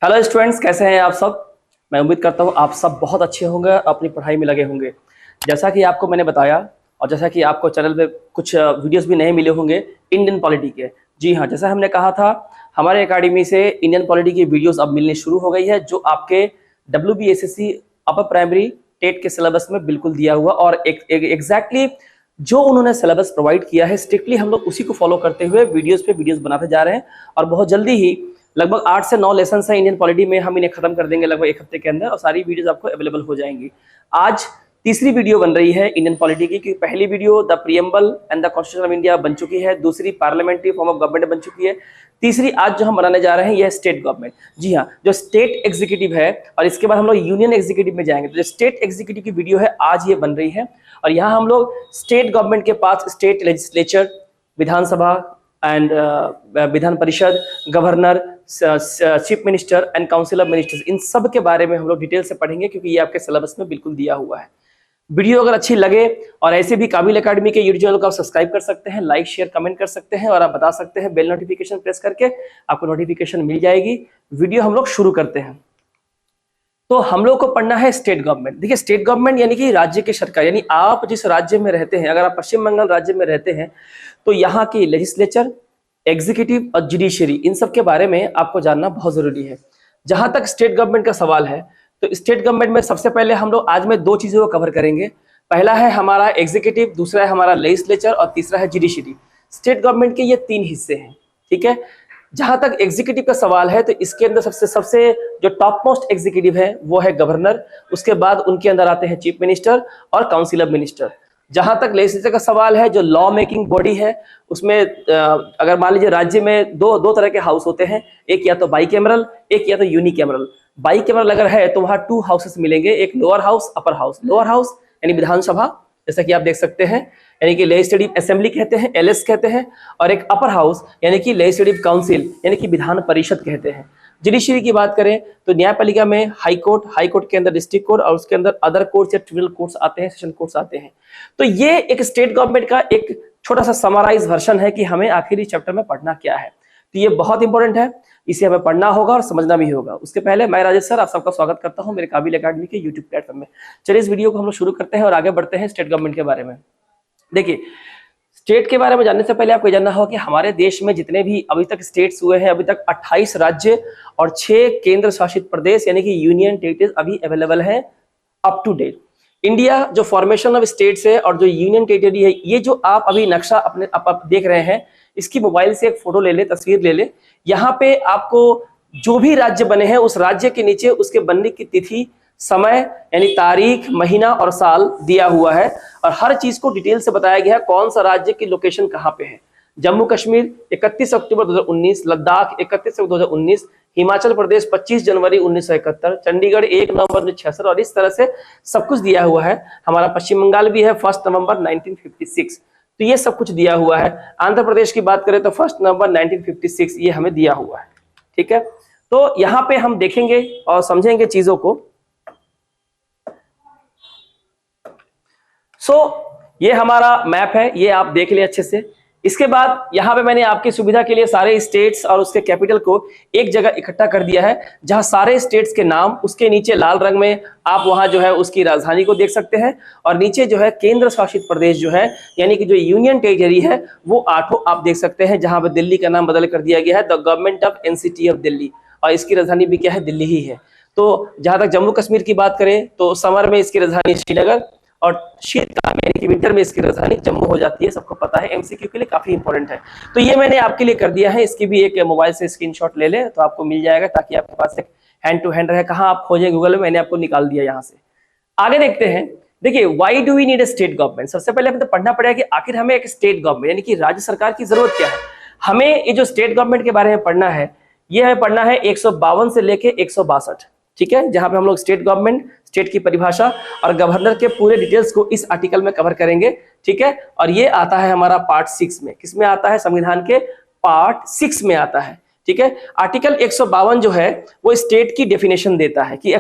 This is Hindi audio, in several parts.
हेलो स्टूडेंट्स, कैसे हैं आप सब। मैं उम्मीद करता हूँ आप सब बहुत अच्छे होंगे, अपनी पढ़ाई में लगे होंगे। जैसा कि आपको मैंने बताया और जैसा कि आपको चैनल पे कुछ वीडियोस भी नए मिले होंगे इंडियन पॉलिटी के। जी हाँ, जैसा हमने कहा था, हमारे एकेडमी से इंडियन पॉलिटी की वीडियोस अब मिलनी शुरू हो गई है, जो आपके WBSSC अपर प्राइमरी टेट के सिलेबस में बिल्कुल दिया हुआ और एग्जैक्टली जो उन्होंने सिलेबस प्रोवाइड किया है, स्ट्रिक्टली हम लोग उसी को फॉलो करते हुए वीडियोस पे वीडियोस बनाते जा रहे हैं। और बहुत जल्दी ही लगभग 8 से 9 लेसन है इंडियन पॉलिटी में, हम इन्हें खत्म कर देंगे लगभग एक हफ्ते के अंदर और सारी वीडियोस आपको अवेलेबल हो जाएंगी। आज तीसरी वीडियो बन रही है इंडियन पॉलिटी की, क्योंकि पहली video the preamble and the constitution of India बन चुकी है, दूसरी पार्लियामेंट्री फॉर्म ऑफ गवर्नमेंट बन चुकी है, तीसरी आज जो हम बनाने जा रहे हैं यह स्टेट गवर्नमेंट। जी हाँ, जो स्टेट एग्जीक्यूटिव है और इसके बाद हम लोग यूनियन एग्जीक्यूटिव में जाएंगे। तो जो स्टेट एग्जीक्यूटिव की वीडियो है आज ये बन रही है और यहाँ हम लोग स्टेट गवर्नमेंट के पास state legislature, Vidhan Sabha and Vidhan Parishad, governor, chief minister and council of ministers, इन सब के बारे में हम लोग डिटेल से पढ़ेंगे, क्योंकि ये आपके सिलेबस में बिल्कुल दिया हुआ है। वीडियो अगर अच्छी लगे और ऐसे भी काबिल एकेडमी के यूट्यूब चैनल को आप सब्सक्राइब कर सकते हैं, लाइक शेयर कमेंट कर सकते हैं और आप बता सकते हैं बेल नोटिफिकेशन प्रेस करके, आपको नोटिफिकेशन मिल जाएगी। वीडियो हम लोग शुरू करते हैं। तो हम लोग को पढ़ना है स्टेट गवर्नमेंट। देखिए, स्टेट गवर्नमेंट यानी कि राज्य की सरकार, यानी आप जिस राज्य में रहते हैं, अगर आप पश्चिम बंगाल राज्य में रहते हैं तो यहाँ की लेजिस्लेचर, एग्जीक्यूटिव और जुडिशरी, इन सब के बारे में आपको जानना बहुत जरूरी है। जहां तक स्टेट गवर्नमेंट का सवाल है, तो स्टेट गवर्नमेंट में सबसे पहले हम लोग आज में दो चीजों को कवर करेंगे। पहला है हमारा एग्जीक्यूटिव, दूसरा है हमारा लेजिस्लेचर और तीसरा है जुडिशरी। स्टेट गवर्नमेंट के ये तीन हिस्से हैं, ठीक है। जहां तक एग्जीक्यूटिव का सवाल है, तो इसके अंदर सबसे सबसे जो टॉप मोस्ट एग्जीक्यूटिव है वो है गवर्नर, उसके बाद उनके अंदर आते हैं चीफ मिनिस्टर और काउंसिल ऑफ मिनिस्टर। जहां तक लेजिस्लेचर का सवाल है, जो लॉ मेकिंग बॉडी है, उसमें अगर मान लीजिए राज्य में दो तरह के हाउस होते हैं, एक या तो बाई कैमरल, एक या तो यूनिकैमरल। बाई कैमरल अगर है तो वहां 2 हाउसेस मिलेंगे, एक lower house, upper house. Lower house यानी विधानसभा, जैसा कि आप देख सकते हैं, यानी कि लेजिस्लेटिव असेंबली कहते हैं, LS कहते हैं, और एक अपर हाउस यानी कि लेजिस्लेटिव काउंसिल यानी कि विधान परिषद कहते हैं। जुडिशरी की बात करें तो न्यायपालिका में हाई कोर्ट, हाई कोर्ट के अंदर डिस्ट्रिक्ट कोर्ट और उसके अंदर अदर कोर्ट्स या ट्रिब्यूनल कोर्ट्स आते हैं, सेशन कोर्ट्स आते हैं। तो ये एक स्टेट गवर्नमेंट का एक छोटा सा समराइज वर्जन है कि हमें आखिरी चैप्टर में पढ़ना क्या है। तो ये बहुत इंपॉर्टेंट है, इसे हमें पढ़ना होगा और समझना भी होगा। उसके पहले मैं राजेश सर आप सबका स्वागत करता हूं मेरे काबिल एकेडमी के यूट्यूब प्लेटफॉर्म में। चलिए इस वीडियो को हम लोग शुरू करते हैं और आगे बढ़ते हैं स्टेट गवर्नमेंट के बारे में। देखिए, स्टेट के बारे में जानने से पहले आपको जानना होगा कि हमारे देश में जितने भी अभी तक स्टेट्स हुए हैं, अभी तक 28 राज्य और 6 केंद्र शासित प्रदेश यानी कि यूनियन टेरिटरीज अभी अवेलेबल है अप टू डेट। इंडिया जो फॉर्मेशन ऑफ स्टेट्स है और जो यूनियन टेरिटरी है, ये जो आप अभी नक्शा अपने आप देख रहे हैं, इसकी मोबाइल से एक फोटो ले ले, तस्वीर ले ले। यहाँ पे आपको जो भी राज्य बने हैं उस राज्य के नीचे उसके बनने की तिथि, समय यानी तारीख, महीना और साल दिया हुआ है और हर चीज को डिटेल से बताया गया है कौन सा राज्य की लोकेशन कहाँ पे है। जम्मू कश्मीर 31 अक्टूबर 2019, लद्दाख 31 अक्टूबर 2019, हिमाचल प्रदेश 25 जनवरी 1971, चंडीगढ़ 1 नवंबर 1966 और इस तरह से सब कुछ दिया हुआ है। हमारा पश्चिम बंगाल भी है 1 नवंबर 1956, तो ये सब कुछ दिया हुआ है। आंध्र प्रदेश की बात करें तो 1 नवंबर 1956 ये हमें दिया हुआ है, ठीक है। तो यहाँ पे हम देखेंगे और समझेंगे चीजों को। ये हमारा मैप है, ये आप देख ले अच्छे से। इसके बाद यहाँ पे मैंने आपकी सुविधा के लिए सारे स्टेट्स और उसके कैपिटल को एक जगह इकट्ठा कर दिया है, जहां सारे स्टेट्स के नाम, उसके नीचे लाल रंग में आप वहां जो है उसकी राजधानी को देख सकते हैं और नीचे जो है केंद्र शासित प्रदेश जो है यानी कि जो यूनियन टेरिटरी है वो 8 आप देख सकते हैं, जहां पर दिल्ली का नाम बदल कर दिया गया है the government of NCT of Delhi और इसकी राजधानी भी क्या है, दिल्ली ही है। तो जहां तक जम्मू कश्मीर की बात करें तो समर में इसकी राजधानी श्रीनगर और शीतकाल में यानी कि विंटर में इसकी राजधानी जम्मू हो जाती है, सबको पता है, MCQ के लिए काफी इंपॉर्टेंट है। तो ये मैंने आपके लिए कर दिया है, इसकी भी एक मोबाइल से स्क्रीनशॉट ले ले तो आपको मिल जाएगा, ताकि आपके पास एक हैंड टू हैंड रहे। कहाँ आप खोजें गूगल में, मैंने आपको निकाल दिया यहाँ से। आगे देखते हैं। देखिए, why do we need a state government. सबसे पहले हमें तो पढ़ना पड़ेगा कि आखिर हमें एक स्टेट गवर्नमेंट यानी कि राज्य सरकार की जरूरत क्या है। हमें ये जो स्टेट गवर्नमेंट के बारे में पढ़ना है, ये हमें पढ़ना है 152 से लेके 162, ठीक है, जहां पे हम लोग स्टेट गवर्नमेंट, स्टेट की परिभाषा और गवर्नर के पूरे डिटेल्स को इस आर्टिकल में कवर करेंगे, ठीक है। और ये आता है हमारा पार्ट 6 में। किसमें आता है? संविधान के पार्ट 6 में आता है, ठीक है। आर्टिकल 152 जो है वो स्टेट की डेफिनेशन देता है कि a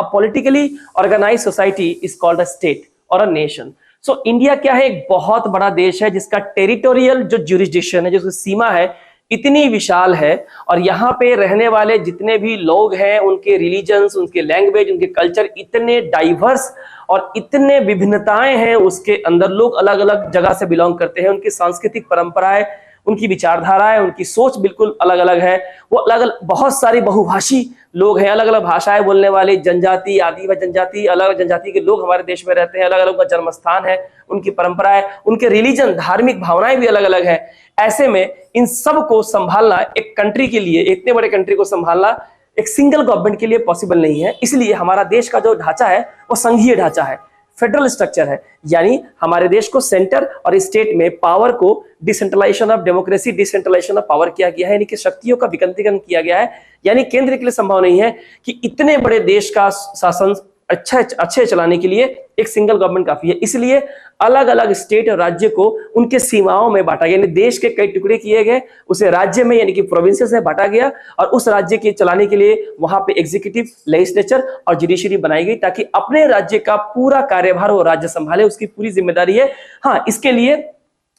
politically organised society is called a state और अ नेशन। सो इंडिया क्या है? एक बहुत बड़ा देश है जिसका टेरिटोरियल जो ज्यूरिसडिक्शन है, जो सीमा है, इतनी विशाल है और यहाँ पे रहने वाले जितने भी लोग हैं, उनके रिलीजन्स, उनके लैंग्वेज, उनके कल्चर इतने डाइवर्स और इतने विभिन्नताएं हैं उसके अंदर। लोग अलग अलग जगह से बिलोंग करते हैं, उनकी सांस्कृतिक परंपराएं, उनकी विचारधाराएं, उनकी सोच बिल्कुल अलग अलग है। वो अलग अलग बहुत सारी बहुभाषी लोग हैं, अलग अलग भाषाएं बोलने वाले जनजाति, आदिवासी जनजाति, अलग अलग जनजाति के लोग हमारे देश में रहते हैं। अलग अलग उनका जन्म स्थान है, उनकी परंपराएं, उनके रिलीजन, धार्मिक भावनाएं भी अलग अलग है। ऐसे में इन सब को संभालना एक कंट्री के लिए, इतने बड़े कंट्री को संभालना एक सिंगल गवर्नमेंट के लिए पॉसिबल नहीं है। इसलिए हमारा देश का जो ढांचा है वो संघीय ढांचा है, फेडरल स्ट्रक्चर है। यानी हमारे देश को सेंटर और स्टेट में पावर को decentralisation of democracy, decentralisation of power किया गया है, यानी कि शक्तियों का विकेंद्रीकरण किया गया है। यानी केंद्र के लिए संभव नहीं है कि इतने बड़े देश का शासन अच्छे चलाने के लिए एक सिंगल गवर्नमेंट काफी है। इसलिए अलग अलग स्टेट और राज्य को उनके सीमाओं में बांटा गया, यानी देश के कई टुकड़े किए गए, उसे राज्य में यानी कि प्रोविंसेस में बांटा गया और उस राज्य के चलाने के लिए वहां पे एग्जीक्यूटिव, लेजिस्लेचर और जुडिशरी बनाई गई ताकि अपने राज्य का पूरा कार्यभार वो राज्य संभाले, उसकी पूरी जिम्मेदारी है। हाँ, इसके लिए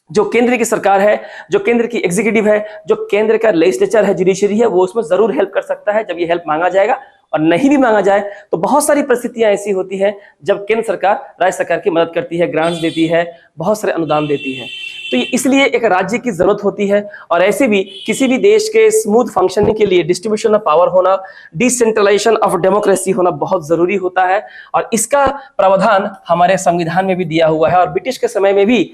जो केंद्र की सरकार है, जो केंद्र की एग्जीक्यूटिव है, जो केंद्र का लेजिस्लेचर है, जुडिशरी है, वो उसमें जरूर हेल्प कर सकता है जब ये हेल्प मांगा जाएगा। और नहीं भी मांगा जाए तो बहुत सारी परिस्थितियां ऐसी होती हैं जब केंद्र सरकार राज्य सरकार की मदद करती है, ग्रांट्स देती है, बहुत सारे अनुदान देती है। तो इसलिए एक राज्य की जरूरत होती है। और ऐसे भी किसी भी देश के स्मूथ फंक्शनिंग के लिए डिस्ट्रीब्यूशन ऑफ पावर होना, डिसेंट्रलाइजेशन ऑफ डेमोक्रेसी होना बहुत जरूरी होता है। और इसका प्रावधान हमारे संविधान में भी दिया हुआ है। और ब्रिटिश के समय में भी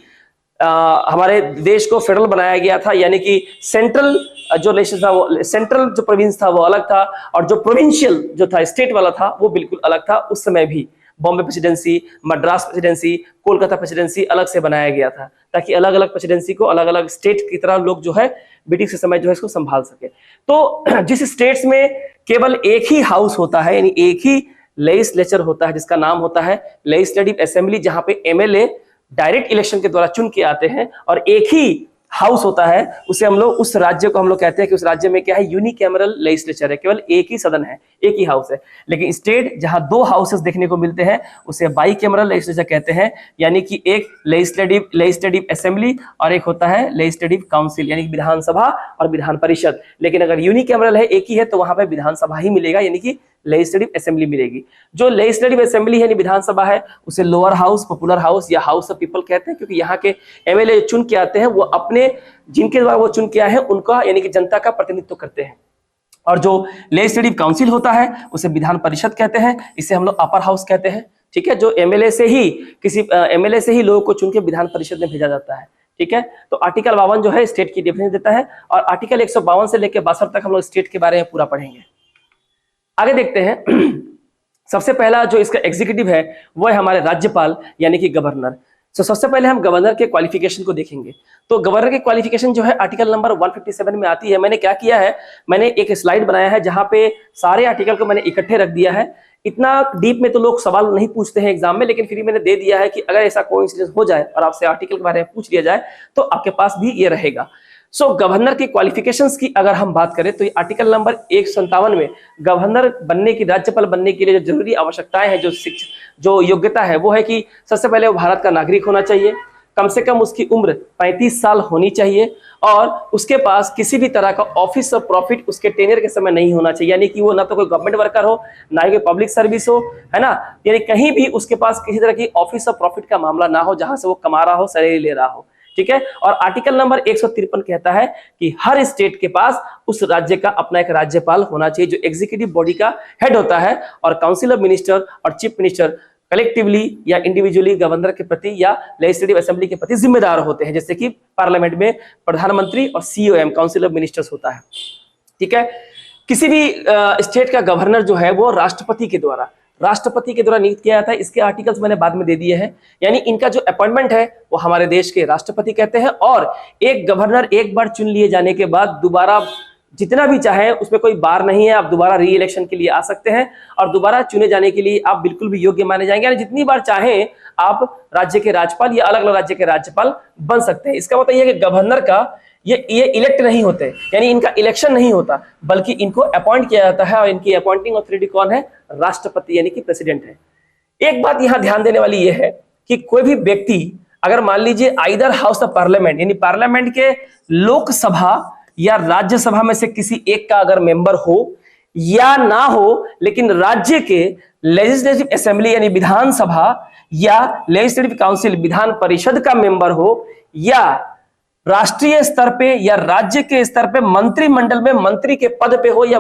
हमारे देश को फेडरल बनाया गया था, यानी कि सेंट्रल जो लेजिस्लेशन था, वो सेंट्रल जो प्रोविंस था वो अलग था और जो प्रोविंशियल जो था, स्टेट वाला था, वो बिल्कुल अलग था। उस समय भी Bombay presidency, Madras presidency, Kolkata presidency अलग से बनाया गया था ताकि अलग अलग प्रेसिडेंसी को अलग अलग स्टेट की तरह लोग जो है ब्रिटिश के समय जो है इसको संभाल सके। तो जिस स्टेट्स में केवल एक ही हाउस होता है, यानी एक ही लेजिस्लेचर होता है जिसका नाम होता है लेजिस्लेटिव असेंबली, जहां पे एमएलए डायरेक्ट इलेक्शन के द्वारा चुन के आते हैं, और एक ही हाउस होता है, उसे हम लोग, उस राज्य को हम लोग कहते हैं कि उस राज्य में क्या है, यूनिकैमरल लेजिस्लेचर है, केवल एक ही सदन है, एक ही हाउस है। लेकिन स्टेट जहां दो हाउसेस देखने को मिलते हैं उसे बाईकैमरल लेजिस्लेचर कहते हैं, यानी कि एक लेजिस्लेटिव असेंबली और एक होता है लेजिस्लेटिव काउंसिल, यानी विधानसभा और विधान परिषद। लेकिन अगर यूनिकैमरल है, एक ही है, तो वहां पर विधानसभा ही मिलेगा, यानी कि लेजिस्लेटिव असेंबली मिलेगी। जो लेजिस्लेटिव असेंबली है, विधानसभा है, उसे लोअर हाउस, पॉपुलर हाउस या हाउस ऑफ पीपल कहते हैं, क्योंकि यहाँ के एमएलए चुन के आते हैं वो अपने, जिनके द्वारा वो चुन के आए हैं उनका, यानी कि जनता का प्रतिनिधित्व करते हैं। और जो लेजिस्लेटिव काउंसिल होता है उसे विधान परिषद कहते हैं, इसे हम लोग अपर हाउस कहते हैं। ठीक है, जो एमएलए से ही, किसी एमएलए से ही लोगों को चुन के विधान परिषद में भेजा जाता है। ठीक है, तो आर्टिकल 52 जो है स्टेट की डेफिनेशन देता है, और आर्टिकल 152 से लेकर 62 तक हम लोग स्टेट के बारे में पूरा पढ़ेंगे। आगे देखते हैं। सबसे पहला जो इसका एग्जीक्यूटिव है वो है हमारे राज्यपाल, यानी कि गवर्नर। तो सबसे पहले हम गवर्नर के क्वालिफिकेशन को देखेंगे। तो गवर्नर की क्वालिफिकेशन जो है आर्टिकल नंबर 157 में आती है। मैंने क्या किया है, मैंने एक स्लाइड बनाया है जहां पे सारे आर्टिकल को मैंने इकट्ठे रख दिया है। इतना डीप में तो लोग सवाल नहीं पूछते हैं एग्जाम में, लेकिन फिर मैंने दे दिया है कि अगर ऐसा कोइंसिडेंस हो जाए और आपसे आर्टिकल के बारे में पूछ लिया जाए तो आपके पास भी ये रहेगा। सो गवर्नर की क्वालिफिकेशंस की अगर हम बात करें तो आर्टिकल नंबर 157 में गवर्नर बनने की, राज्यपाल बनने के लिए जो जरूरी आवश्यकताएं हैं, जो योग्यता है, वो है कि सबसे पहले वो भारत का नागरिक होना चाहिए, कम से कम उसकी उम्र 35 साल होनी चाहिए, और उसके पास किसी भी तरह का ऑफिस ऑफ प्रॉफिट उसके टेन्योर के समय नहीं होना चाहिए, यानी कि वो ना तो कोई गवर्नमेंट वर्कर हो, ना ही कोई पब्लिक सर्विस हो, है ना, यानी कहीं भी उसके पास किसी तरह की ऑफिस ऑफ प्रॉफिट का मामला ना हो जहां से वो कमा रहा हो, सैलरी ले रहा हो। ठीक है, और आर्टिकल नंबर 153 कहता है कि हर स्टेट के पास उस राज्य का अपना एक राज्यपाल होना चाहिए, जो एग्जीक्यूटिव बॉडी का हेड होता है, और काउंसिल ऑफ मिनिस्टर और चीफ मिनिस्टर कलेक्टिवली या इंडिविजुअली गवर्नर के प्रति या लेजिस्लेटिव असेंबली के प्रति जिम्मेदार होते हैं, जैसे कि पार्लियामेंट में प्रधानमंत्री और सीओएम, काउंसिल ऑफ मिनिस्टर्स होता है। ठीक है, किसी भी स्टेट का गवर्नर जो है वो राष्ट्रपति के द्वारा नियुक्त किया जाता है। इसके आर्टिकल्स मैंने बाद में दे दिए हैं, यानी इनका जो अपॉइंटमेंट है वो हमारे देश के राष्ट्रपति कहते हैं। और एक गवर्नर एक बार चुन लिए जाने के बाद दोबारा जितना भी चाहे, उसमें कोई बार नहीं है, आप दोबारा री इलेक्शन के लिए आ सकते हैं और दोबारा चुने जाने के लिए आप बिल्कुल भी योग्य माने जाएंगे, यानी जितनी बार चाहें आप राज्य के राज्यपाल या अलग अलग राज्य के राज्यपाल बन सकते हैं। इसका मतलब यह है कि गवर्नर का ये इलेक्ट नहीं होते, यानी इनका इलेक्शन नहीं होता, बल्कि इनको अपॉइंट किया जाता है, और इनकी अपॉइंटिंग अथॉरिटी कौन है, राष्ट्रपति, यानी कि प्रेसिडेंट है। एक बात यहां ध्यान देने वाली यह है कि कोई भी व्यक्ति अगर मान लीजिए आइदर हाउस ऑफ पार्लियामेंट, यानी पार्लियामेंट के लोकसभा या राज्यसभा में से किसी एक का अगर मेंबर हो या ना हो, लेकिन राज्य के लेजिस्लेटिव असेंबली यानी विधानसभा या लेजिस्लेटिव काउंसिल विधान परिषद का मेंबर हो, या राष्ट्रीय स्तर पे या राज्य के स्तर पे मंत्रिमंडल में मंत्री के पद पे हो, या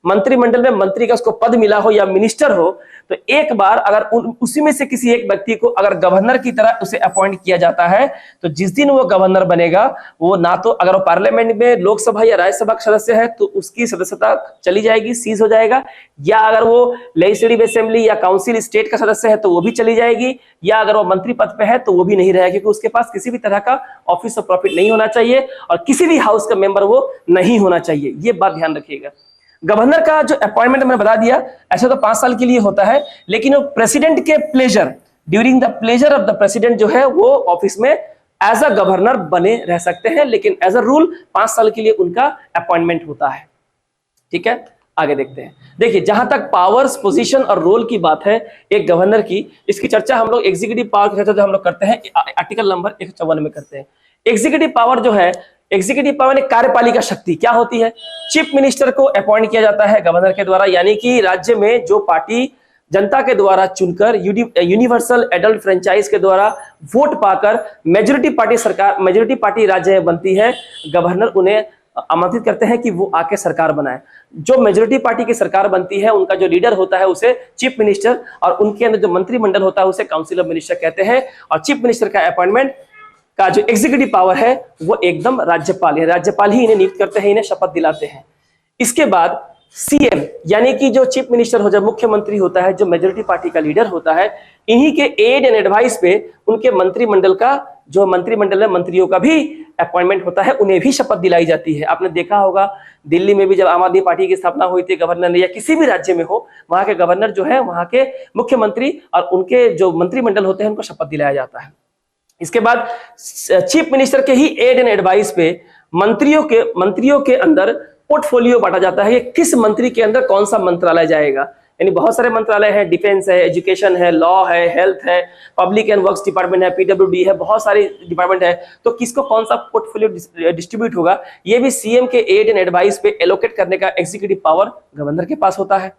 मंत्रिमंडल में मंत्री का उसको पद मिला हो या मिनिस्टर हो, तो एक बार अगर उसी में से किसी एक व्यक्ति को अगर गवर्नर की तरह उसे अपॉइंट किया जाता है, तो जिस दिन वो गवर्नर बनेगा, वो ना तो अगर वो पार्लियामेंट में लोकसभा या राज्यसभा का सदस्य है तो उसकी सदस्यता चली जाएगी, सीज हो जाएगा, या अगर वो लेजिस्लेटिव असेंबली या काउंसिल स्टेट का सदस्य है तो वो भी चली जाएगी, या अगर वो मंत्री पद पे है तो वो भी नहीं रहेगा, क्योंकि उसके पास किसी भी तरह का ऑफिस ऑफ प्रॉफिट नहीं होना चाहिए और किसी भी हाउस का मेंबर वो नहीं होना चाहिए। ये बात ध्यान रखिएगा। गवर्नर का जो अपॉइंटमेंट मैंने बता दिया, ऐसे तो 5 साल के लिए होता है, लेकिन वो प्रेसिडेंट के pleasure, during the pleasure of the president जो है वो ऑफिस में एज अ गवर्नर बने रह सकते हैं, लेकिन एज अ रूल 5 साल के लिए उनका अपॉइंटमेंट होता है। ठीक है, आगे देखते हैं। देखिए, जहां तक पावर्स, पोजीशन और रोल की बात है एक गवर्नर की, इसकी चर्चा हम लोग एग्जीक्यूटिव पावर की चर्चा जो हम लोग करते हैं आर्टिकल नंबर 154 में करते हैं। एग्जीक्यूटिव पावर जो है, एग्जीक्यूटिव पावर में कार्यपालिका शक्ति क्या होती है? चीफ मिनिस्टर को अपॉइंट किया जाता है गवर्नर के द्वारा, यानी कि राज्य में जो पार्टी जनता के द्वारा चुनकर यूनिवर्सल एडल्ट फ्रेंचाइज के द्वारा वोट पाकर मेजोरिटी पार्टी राज्य में बनती है, गवर्नर उन्हें आमंत्रित करते हैं कि वो आके सरकार बनाए। जो मेजोरिटी पार्टी की सरकार बनती है, उनका जो लीडर होता है उसे चीफ मिनिस्टर, और उनके अंदर जो मंत्रिमंडल होता है उसे काउंसिल ऑफ मिनिस्टर कहते हैं। और चीफ मिनिस्टर का अपॉइंटमेंट का जो एग्जीक्यूटिव पावर है वो एकदम राज्यपाल है, राज्यपाल ही इन्हें नियुक्त करते हैं, इन्हें शपथ दिलाते हैं। इसके बाद सीएम यानी कि जो चीफ मिनिस्टर हो, जब मुख्यमंत्री होता है, जो मेजोरिटी पार्टी का लीडर होता है, इन्हीं के एड एंड एडवाइस पे उनके मंत्रिमंडल का, जो मंत्रिमंडल है मंत्रियों का भी अपॉइंटमेंट होता है, उन्हें भी शपथ दिलाई जाती है। आपने देखा होगा दिल्ली में भी जब आम आदमी पार्टी की स्थापना हुई थी, गवर्नर ने, या किसी भी राज्य में हो, वहां के गवर्नर जो है, वहां के मुख्यमंत्री और उनके जो मंत्रिमंडल होते हैं उनको शपथ दिलाया जाता है। इसके बाद चीफ मिनिस्टर के ही एड एंड एडवाइस पे मंत्रियों के अंदर पोर्टफोलियो बांटा जाता है, ये किस मंत्री के अंदर कौन सा मंत्रालय जाएगा। यानी बहुत सारे मंत्रालय हैं, डिफेंस है, एजुकेशन है, लॉ है, हेल्थ है, पब्लिक एंड वर्क्स डिपार्टमेंट है, पीडब्ल्यूडी है, बहुत सारे डिपार्टमेंट है, तो किसको कौन सा पोर्टफोलियो डिस्ट्रीब्यूट होगा, ये भी सीएम के एड एंड एडवाइस पे एलोकेट करने का एग्जीक्यूटिव पावर गवर्नर के पास होता है।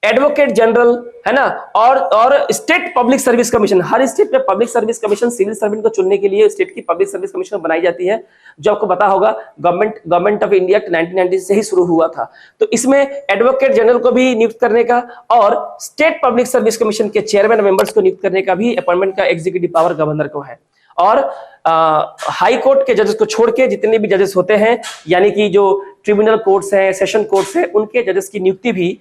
एडवोकेट जनरल है ना, और स्टेट पब्लिक सर्विस कमीशन, हर स्टेट में public service commission civil servant को चुनने के लिए स्टेट की पब्लिक सर्विस कमीशन बनाई जाती है, जो आपको पता होगा गवर्नमेंट ऑफ इंडिया 1990 से ही शुरू हुआ था। तो इसमें एडवोकेट जनरल को भी नियुक्त करने का और स्टेट पब्लिक सर्विस कमीशन के चेयरमैन मेंबर्स को नियुक्त करने का भी अपॉइंटमेंट का एग्जीक्यूटिव पावर गवर्नर को है। और हाई कोर्ट के जजेस को छोड़ के जितने भी जजेस होते हैं, यानी कि जो ट्रिब्यूनल कोर्ट्स हैं, सेशन कोर्ट्स हैं, उनके जजेस की नियुक्ति भी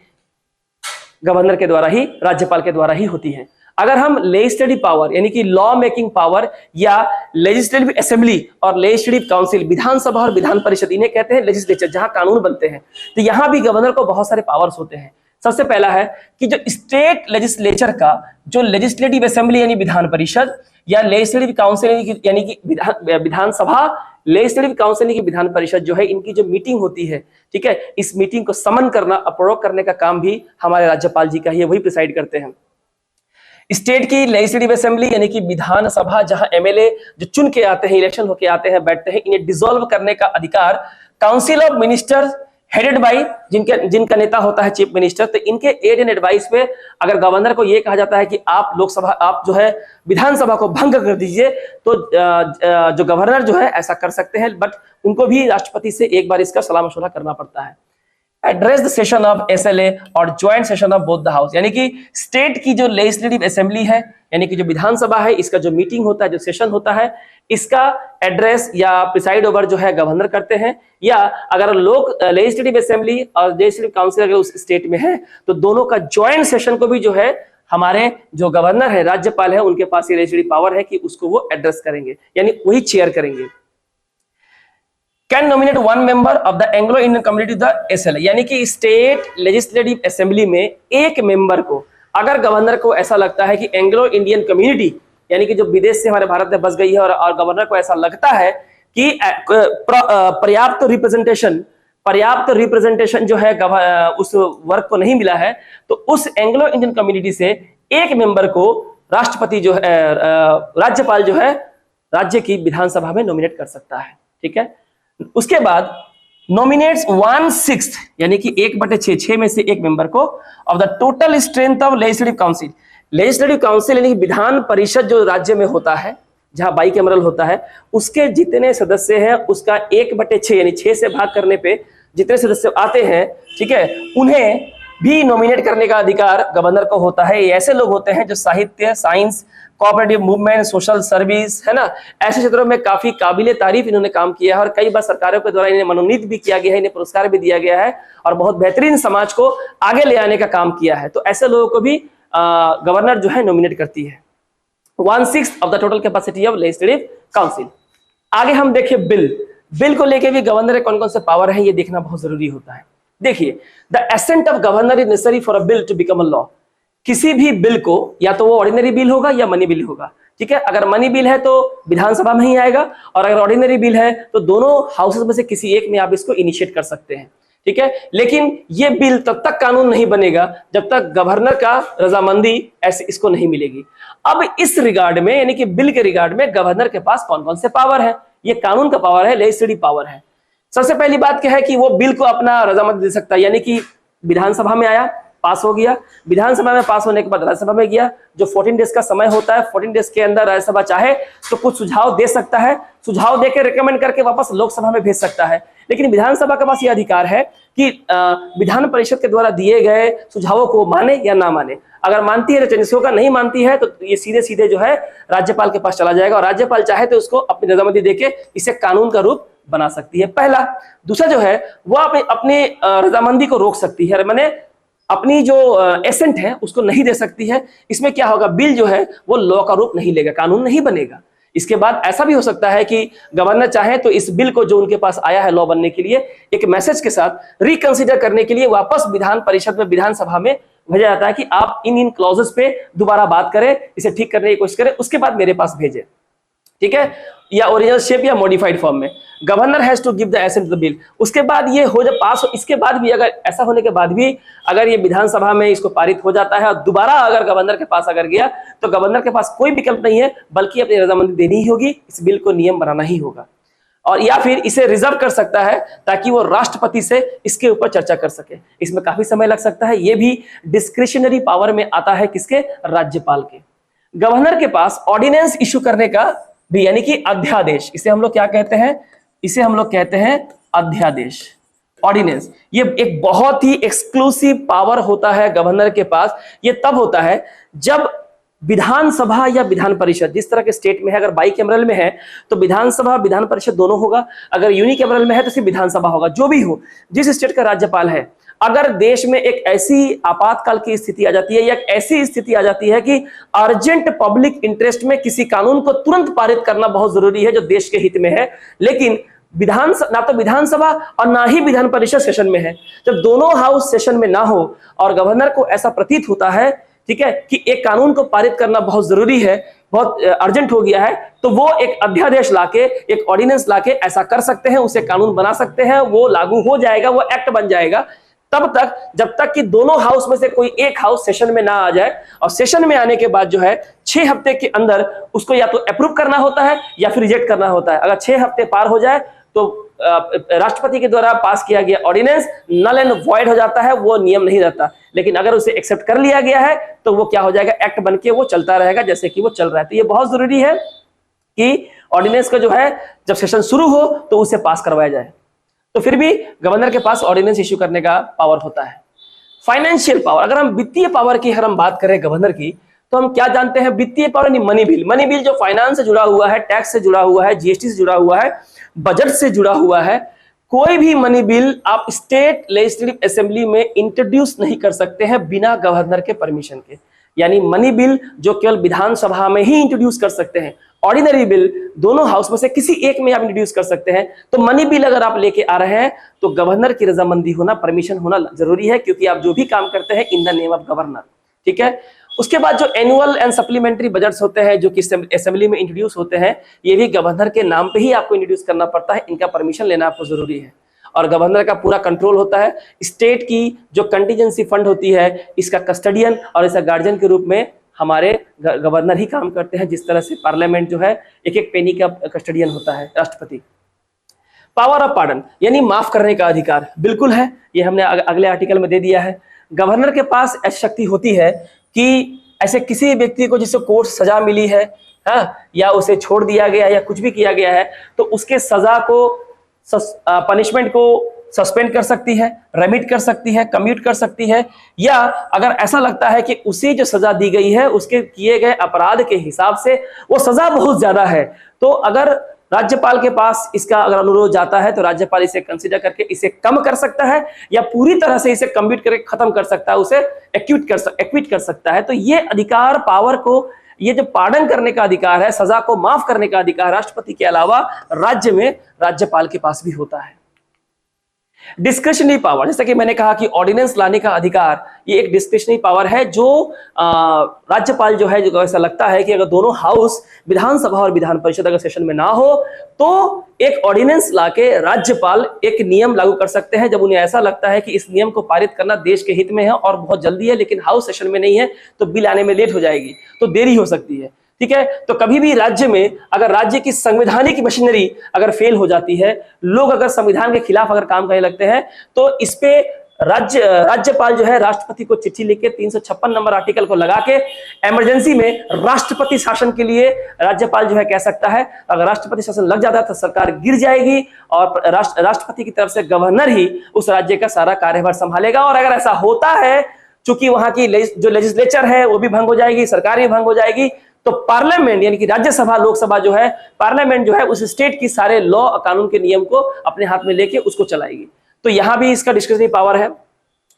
गवर्नर के द्वारा ही, राज्यपाल के द्वारा ही होती है। अगर हम लेजिस्लेटिव पावर यानी कि लॉ मेकिंग पावर या लेजिस्लेटिव असेंबली और लेजिस्लेटिव काउंसिल, विधानसभा और विधान परिषद, इन्हें कहते हैं लेजिस्लेचर, जहां कानून बनते हैं, तो यहां भी गवर्नर को बहुत सारे पावर्स होते हैं। सबसे पहला है कि जो स्टेट लेजिस्लेचर का जो लेजिस्लेटिव असेंबली यानी विधान परिषद या लेजिस्लेटिव काउंसिल यानी कि विधानसभा, लेजिस्लेटिव काउंसिल की विधान परिषद जो है, इनकी जो मीटिंग होती है, ठीक है, इस मीटिंग को समन करना, अप्रूव करने का काम भी हमारे राज्यपाल जी का ही है, वही प्रिसाइड करते हैं। स्टेट की लेजिस्लेटिव असेंबली यानी कि विधानसभा, जहां एमएलए जो चुन के आते हैं, इलेक्शन होके आते हैं, बैठते हैं, इन्हें डिसॉल्व करने का अधिकार council of ministers headed by जिनका नेता होता है चीफ मिनिस्टर। तो इनके एड एंड एडवाइस पे अगर गवर्नर को ये कहा जाता है कि आप लोकसभा, आप जो है विधानसभा को भंग कर दीजिए, तो जो गवर्नर जो है ऐसा कर सकते हैं, बट उनको भी राष्ट्रपति से एक बार इसका सलाह मशवरा करना पड़ता है। Address the session of SLA और joint session of both the house, यानी कि स्टेट की जो लेजिस्लेटिव असेंबली है, यानी कि जो विधानसभा है, इसका जो मीटिंग होता है, जो सेशन होता है, इसका एड्रेस या प्रिसाइड ओवर जो है गवर्नर करते हैं। या अगर लोग लेजिस्लेटिव असेंबली और लेजिस्लेटिव काउंसिल अगर उस स्टेट में है, तो दोनों का ज्वाइंट सेशन को भी जो है हमारे जो गवर्नर है, राज्यपाल है, उनके पास ये लेजिस्लेटिव पावर है कि उसको वो एड्रेस करेंगे, यानी वही चेयर करेंगे। Can nominate one member of the Anglo Indian community the SLA, यानी कि स्टेट लेजिस्लेटिव असेंबली में एक मेंबर को, अगर गवर्नर को ऐसा लगता है कि एंग्लो इंडियन कम्युनिटी यानी कि जो विदेश से हमारे भारत में बस गई है, और गवर्नर को ऐसा लगता है कि पर्याप्त रिप्रेजेंटेशन जो है उस वर्ग को नहीं मिला है, तो उस एंग्लो इंडियन कम्युनिटी से एक मेंबर को राष्ट्रपति जो है, राज्यपाल जो है, राज्य की विधानसभा में नॉमिनेट कर सकता है। ठीक है, उसके बाद नॉमिनेट्स 1/6 यानी कि 1/6 6 में से एक मेंबर को of the total strength of legislative council. Legislative council यानी कि विधान परिषद जो राज्य में होता है, जहां बाइकैमरल होता है, उसके जितने सदस्य हैं उसका 1/6 यानी 6 से भाग करने पे जितने सदस्य आते हैं, ठीक है, उन्हें भी नॉमिनेट करने का अधिकार गवर्नर को होता है। ये ऐसे लोग होते हैं जो साहित्य, science, cooperative movement, social service, है ना, ऐसे क्षेत्रों में काफी काबिले तारीफ इन्होंने काम किया है और कई बार सरकारों के द्वारा इन्हें मनोनीत भी किया गया है, इन्हें पुरस्कार भी दिया गया है और बहुत बेहतरीन समाज को आगे ले आने का काम किया है। तो ऐसे लोगों को भी गवर्नर जो है नॉमिनेट करती है। 1/6 of the total capacity of legislative council. आगे हम देखिए बिल को लेके भी गवर्नर के कौन कौन से पावर है ये देखना बहुत जरूरी होता है। देखिए, the assent of governor is necessary for a bill to become a law. किसी भी बिल को या तो वो ऑर्डिनरी बिल होगा या मनी बिल होगा, ठीक है। अगर मनी बिल है तो विधानसभा में ही आएगा और अगर ऑर्डिनरी बिल है तो दोनों हाउसेस में से किसी एक में आप इसको इनिशिएट कर सकते हैं, ठीक है। लेकिन ये बिल तब तक कानून नहीं बनेगा जब तक गवर्नर का रजामंदी ऐसे इसको नहीं मिलेगी। अब इस रिगार्ड में यानी कि बिल के रिगार्ड में गवर्नर के पास कौन कौन से पावर है, ये कानून का पावर है, लेजिस्लेटिव पावर है। सबसे पहली बात क्या है कि वो बिल को अपना रजामंदी दे सकता है, यानी कि विधानसभा में आया, पास हो गया, विधानसभा में पास होने के बाद राज्यसभा में गया, जो 14 डेज का समय होता है, 14 डेज के अंदर राज्यसभा चाहे तो कुछ सुझाव दे सकता है, सुझाव देकर रिकमेंड करके वापस लोकसभा में भेज सकता है। लेकिन विधानसभा के पास यह अधिकार है कि विधान परिषद के द्वारा दिए गए सुझावों को माने या ना माने। अगर मानती है तो चेंजेस होगा, नहीं मानती है तो ये सीधे सीधे जो है राज्यपाल के पास चला जाएगा और राज्यपाल चाहे तो उसको अपनी रजामंदी देके इसे कानून का रूप बना सकती है, पहला। दूसरा जो है वो अपनी रजामंदी को रोक सकती है, माने अपनी जो एसेंट है उसको नहीं दे सकती है। इसमें क्या होगा, बिल जो है वो लॉ का रूप नहीं लेगा, कानून नहीं बनेगा। इसके बाद ऐसा भी हो सकता है कि गवर्नर चाहे तो इस बिल को जो उनके पास आया है लॉ बनने के लिए एक मैसेज के साथ रिकंसीडर करने के लिए वापस विधान परिषद में, विधानसभा में भेजा जाता है कि आप इन क्लॉजेस पे दोबारा बात करें, इसे ठीक करने की कोशिश करें, उसके बाद मेरे पास भेजें, ठीक है, या ओरिजिनल शेप या मॉडिफाइड फॉर्म में। Governor has to give the assent to the bill. उसके बाद ये हो जब पास हो, इसके बाद भी अगर ऐसा होने के बाद भी अगर ये विधानसभा में इसको पारित हो जाता है और दोबारा अगर गवर्नर के पास अगर गया तो गवर्नर के पास कोई विकल्प नहीं है बल्कि अपनी रजामंदी देनी ही होगी, इस बिल को नियम बनाना ही होगा। और या फिर इसे रिजर्व कर सकता है ताकि वो राष्ट्रपति से इसके ऊपर चर्चा कर सके। इसमें काफी समय लग सकता है, ये भी डिस्क्रिशनरी पावर में आता है किसके, राज्यपाल के। गवर्नर के पास ऑर्डिनेंस इशू करने का भी, यानी कि अध्यादेश, इसे हम लोग क्या कहते हैं, इसे हम लोग कहते हैं अध्यादेश, ऑर्डिनेंस। ये एक बहुत ही एक्सक्लूसिव पावर होता है गवर्नर के पास। ये तब होता है जब विधानसभा या विधान परिषद, जिस तरह के स्टेट में है, अगर बाइकैमरल में है तो विधानसभा विधान परिषद दोनों होगा, अगर यूनिकैमरल में है तो सिर्फ विधानसभा होगा। जो भी हो, जिस स्टेट का राज्यपाल है, अगर देश में एक ऐसी आपातकाल की स्थिति आ जाती है या ऐसी स्थिति आ जाती है कि अर्जेंट पब्लिक इंटरेस्ट में किसी कानून को तुरंत पारित करना बहुत जरूरी है जो देश के हित में है, लेकिन ना तो विधानसभा और ना ही विधान परिषद सेशन में है, जब दोनों हाउस सेशन में ना हो और गवर्नर को ऐसा प्रतीत होता है, ठीक है, कि एक कानून को पारित करना बहुत जरूरी है, बहुत अर्जेंट हो गया है, तो वो एक अध्यादेश लाके, एक ऑर्डिनेंस लाके ऐसा कर सकते हैं, उसे कानून बना सकते हैं, वो लागू हो जाएगा, वो एक्ट बन जाएगा। तब तक जब तक कि दोनों हाउस में से कोई एक हाउस सेशन में ना आ जाए, और सेशन में आने के बाद जो है 6 हफ्ते के अंदर उसको या तो अप्रूव करना होता है या फिर रिजेक्ट करना होता है। अगर 6 हफ्ते पार हो जाए तो राष्ट्रपति के द्वारा पास किया गया ऑर्डिनेंस नल एंड वॉइड हो जाता है, वो नियम नहीं रहता। लेकिन अगर उसे एक्सेप्ट कर लिया गया है तो वो क्या हो जाएगा, एक्ट बनके वो चलता रहेगा जैसे कि वो चल रहा है। तो ये बहुत जरूरी है कि ऑर्डिनेंस का जो है जब सेशन शुरू हो तो उसे पास करवाया जाए। तो फिर भी गवर्नर के पास ऑर्डिनेंस इश्यू करने का पावर होता है। फाइनेंशियल पावर, अगर हम वित्तीय पावर की हम बात करें गवर्नर की, तो हम क्या जानते हैं, वित्तीय पावर यानी मनी बिल। मनी बिल जो फाइनेंस से जुड़ा हुआ है, टैक्स से जुड़ा हुआ है, जीएसटी से जुड़ा हुआ है, बजट से जुड़ा हुआ है, कोई भी मनी बिल आप स्टेट लेजिस्लेटिव असेंबली में इंट्रोड्यूस नहीं कर सकते हैं बिना गवर्नर के परमिशन के। यानी मनी बिल जो केवल विधानसभा में ही इंट्रोड्यूस कर सकते हैं, ऑर्डिनरी बिल दोनों हाउस में से किसी एक में आप इंट्रोड्यूस कर सकते हैं। तो मनी बिल अगर आप लेके आ रहे हैं तो गवर्नर की रजामंदी होना, परमिशन होना जरूरी है, क्योंकि आप जो भी काम करते हैं in the name of governor, ठीक है। उसके बाद जो एनुअल एंड सप्लीमेंट्री बजट्स होते हैं जो कि असेंबली में इंट्रोड्यूस होते हैं, ये भी गवर्नर के नाम पे ही आपको इंट्रोड्यूस करना पड़ता है, इनका परमिशन लेना आपको जरूरी है। और गवर्नर का पूरा कंट्रोल होता है। स्टेट की जो कंटीजेंसी फंड होती है, इसका कस्टडियन और इसका गार्जियन के रूप में हमारे गवर्नर ही काम करते हैं। जिस तरह से पार्लियामेंट जो है एक एक पेनी का कस्टडियन होता है राष्ट्रपति। पावर ऑफ पार्डन यानी माफ करने का अधिकार बिल्कुल है, ये हमने अगले आर्टिकल में दे दिया है। गवर्नर के पास ऐसी शक्ति होती है कि ऐसे किसी व्यक्ति को जिसे कोर्ट सजा मिली है, हाँ, या उसे छोड़ दिया गया या कुछ भी किया गया है, तो उसके सजा को, पनिशमेंट को सस्पेंड कर सकती है, रेमिट कर सकती है, कम्यूट कर सकती है, या अगर ऐसा लगता है कि उसे जो सजा दी गई है उसके किए गए अपराध के हिसाब से वो सजा बहुत ज्यादा है, तो अगर राज्यपाल के पास इसका अगर अनुरोध जाता है तो राज्यपाल इसे कंसीडर करके इसे कम कर सकता है या पूरी तरह से इसे कम्यूट करके खत्म कर सकता है, उसे एक्विट कर सकता है। तो ये अधिकार, पावर को, ये जो पार्डन करने का अधिकार है, सजा को माफ करने का अधिकार राष्ट्रपति के अलावा राज्य में राज्यपाल के पास भी होता है। डिस्क्रिशनरी पावर, जैसा कि मैंने कहा कि ऑर्डिनेंस लाने का अधिकार, ये एक डिस्क्रिशनरी पावर है जो राज्यपाल जो है, जो ऐसा लगता है कि अगर दोनों हाउस, विधानसभा और विधान परिषद अगर सेशन में ना हो तो एक ऑर्डिनेंस लाके राज्यपाल एक नियम लागू कर सकते हैं जब उन्हें ऐसा लगता है कि इस नियम को पारित करना देश के हित में है और बहुत जल्दी है, लेकिन हाउस सेशन में नहीं है तो बिल आने में लेट हो जाएगी, तो देरी हो सकती है। ठीक है, तो कभी भी राज्य में अगर राज्य की संवैधानिक मशीनरी अगर फेल हो जाती है, लोग अगर संविधान के खिलाफ अगर काम करने लगते हैं, तो इस पे राज्यपाल जो है राष्ट्रपति को चिट्ठी लिख के 356 नंबर आर्टिकल को लगा के इमरजेंसी में राष्ट्रपति शासन के लिए राज्यपाल जो है कह सकता है। अगर राष्ट्रपति शासन लग जाता है तो सरकार गिर जाएगी और राष्ट्रपति की तरफ से गवर्नर ही उस राज्य का सारा कार्यभार संभालेगा। और अगर ऐसा होता है, चूंकि वहां की जो लेजिस्लेचर है वो भी भंग हो जाएगी, सरकार भी भंग हो जाएगी, तो पार्लियामेंट यानी कि राज्यसभा, लोकसभा जो है, पार्लियामेंट जो है उस स्टेट की सारे लॉ, कानून के नियम को अपने हाथ में लेके उसको चलाएगी। तो यहां भी इसका डिस्क्रिशनरी पावर है।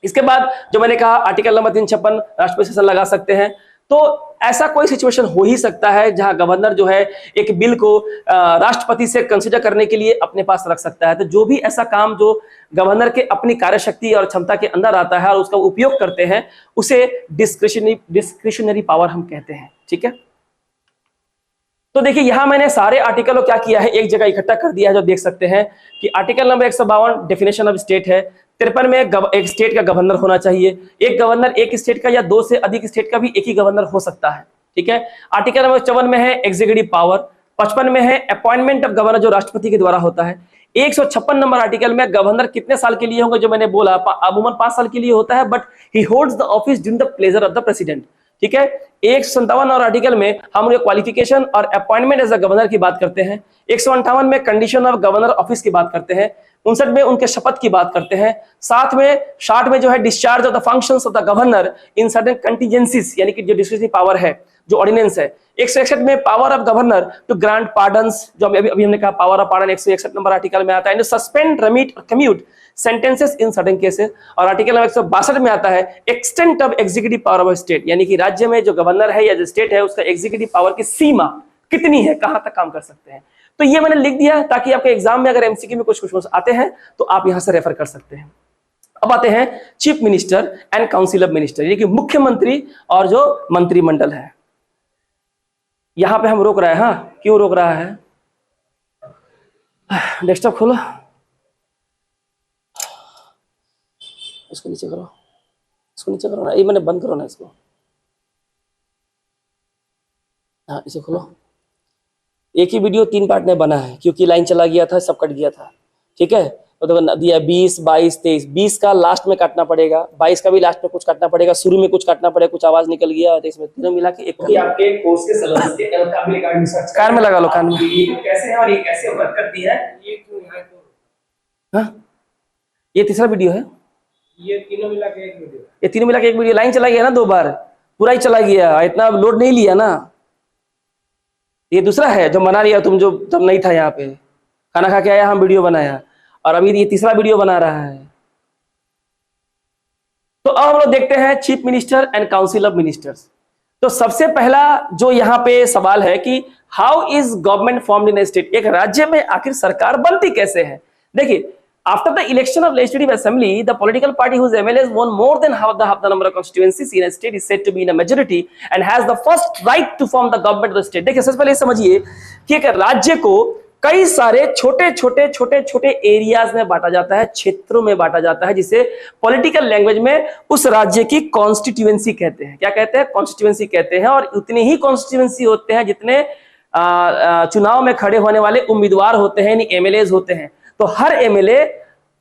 इसके बाद जो मैंने कहा आर्टिकल नंबर 356, राष्ट्रपति शासन लगा सकते हैं। तो ऐसा कोई सिचुएशन हो ही सकता है जहां गवर्नर जो है एक बिल को राष्ट्रपति से कंसीडर करने के लिए अपने पास रख सकता है। तो जो भी ऐसा काम जो गवर्नर के अपनी कार्यशक्ति और क्षमता के अंदर आता है और उसका उपयोग करते हैं, उसे डिस्क्रिशनरी पावर हम कहते हैं। ठीक है, तो देखिए यहां मैंने सारे आर्टिकल को क्या किया है, एक जगह इकट्ठा कर दिया है। जो देख सकते हैं कि article number 152 definition of state है। 53 में एक स्टेट का गवर्नर होना चाहिए, एक गवर्नर एक स्टेट का या दो से अधिक स्टेट का भी एक ही गवर्नर हो सकता है। ठीक है, आर्टिकल नंबर 54 में है एग्जीक्यूटिव पावर। 55 में है अपॉइंटमेंट ऑफ गवर्नर, जो राष्ट्रपति के द्वारा होता है। 156 नंबर आर्टिकल में गवर्नर कितने साल के लिए होंगे, जो मैंने बोला अमूमन 5 साल के लिए होता है, but he holds the office during the pleasure of the president. ठीक है, 157 और आर्टिकल में हम क्वालिफिकेशन और अपॉइंटमेंट एज अ गवर्नर की बात करते हैं। 158 में कंडीशन ऑफ गवर्नर ऑफिस की बात करते हैं। 59 में उनके शपथ की बात करते हैं। 60 में जो है discharge of the functions of the governor in certain contingencies, यानी कि जो डिस्क्रिशनरी पावर है, जो ऑर्डिनेंस है। 161 में power of governor to grant pardons, जो अभी हमने कहा power of pardon 161 number article में आता है। सस्पेंड, रेमिट और commute sentences in certain cases. और आर्टिकल नंबर 162 में आता है extent of executive power of state, यानी कि राज्य में जो गवर्नर है या जो स्टेट है उसका एग्जीक्यूटिव पावर की सीमा कितनी है, कहां तक काम कर सकते हैं। तो ये मैंने लिख दिया ताकि आपके एग्जाम में अगर एमसीक्यू में कुछ क्वेश्चन आते हैं तो आप यहां से रेफर कर सकते हैं। अब आते हैं chief minister and council of minister, ये कि मुख्यमंत्री और जो मंत्रिमंडल है। यहां पे हम रोक रहे हैं, हाँ क्यों रोक रहा है, डेस्कटॉप खोलो, इसको नीचे करो, इसको नीचे करो ना, ये मैंने बंद करो ना इसको, हाँ इसे खोलो। एक ही वीडियो 3 पार्ट में बना है क्योंकि लाइन चला गया था, सब कट गया था। ठीक है, तो दिया 20, 22, 23, 20 का लास्ट में काटना पड़ेगा, 22 का भी लास्ट में कुछ काटना पड़ेगा, शुरू में कुछ काटना पड़ेगा, कुछ आवाज निकल गया, तो इसमें तीनों मिला के एक आपके कोर्स के सिलेबस के कान में लगा लो, कान में। कैसे है और ये कैसे वर्क करती है, ये क्यों है, तो हाँ ये तीसरा वीडियो है, ये तीनों मिला के एक वीडियो, ये तीनों मिला के एक वीडियो। लाइन चला गया ना 2 बार, पूरा ही चला गया, इतना लोड नहीं लिया ना। ये दूसरा है जो मना लिया तुम, जो तब नहीं था यहाँ पे, खाना खा के आया, हम वीडियो बनाया, और अभी ये तीसरा वीडियो बना रहा है। तो अब हम लोग देखते हैं chief minister and council of ministers. तो सबसे पहला जो यहाँ पे सवाल है कि how is government formed in A state, एक राज्य में आखिर सरकार बनती कैसे है। देखिए, after the election of legislative assembly, the political party whose MLAs won more than half the number of constituencies in a state is said to be in a majority and has the first right to form the government of the state। देखिए, सबसे पहले समझिए कि एक राज्य को कई सारे छोटे छोटे एरियाज में बांटा जाता है, क्षेत्रों में बांटा जाता है, जिसे पॉलिटिकल लैंग्वेज में उस राज्य की कॉन्स्टिट्यूएंसी कहते हैं। क्या कहते हैं, कॉन्स्टिट्यूएंसी कहते हैं। और उतने ही कॉन्स्टिट्यूएंसी होते हैं जितने चुनाव में खड़े होने वाले उम्मीदवार होते हैं, यानी एमएलएज होते हैं। तो हर एमएलए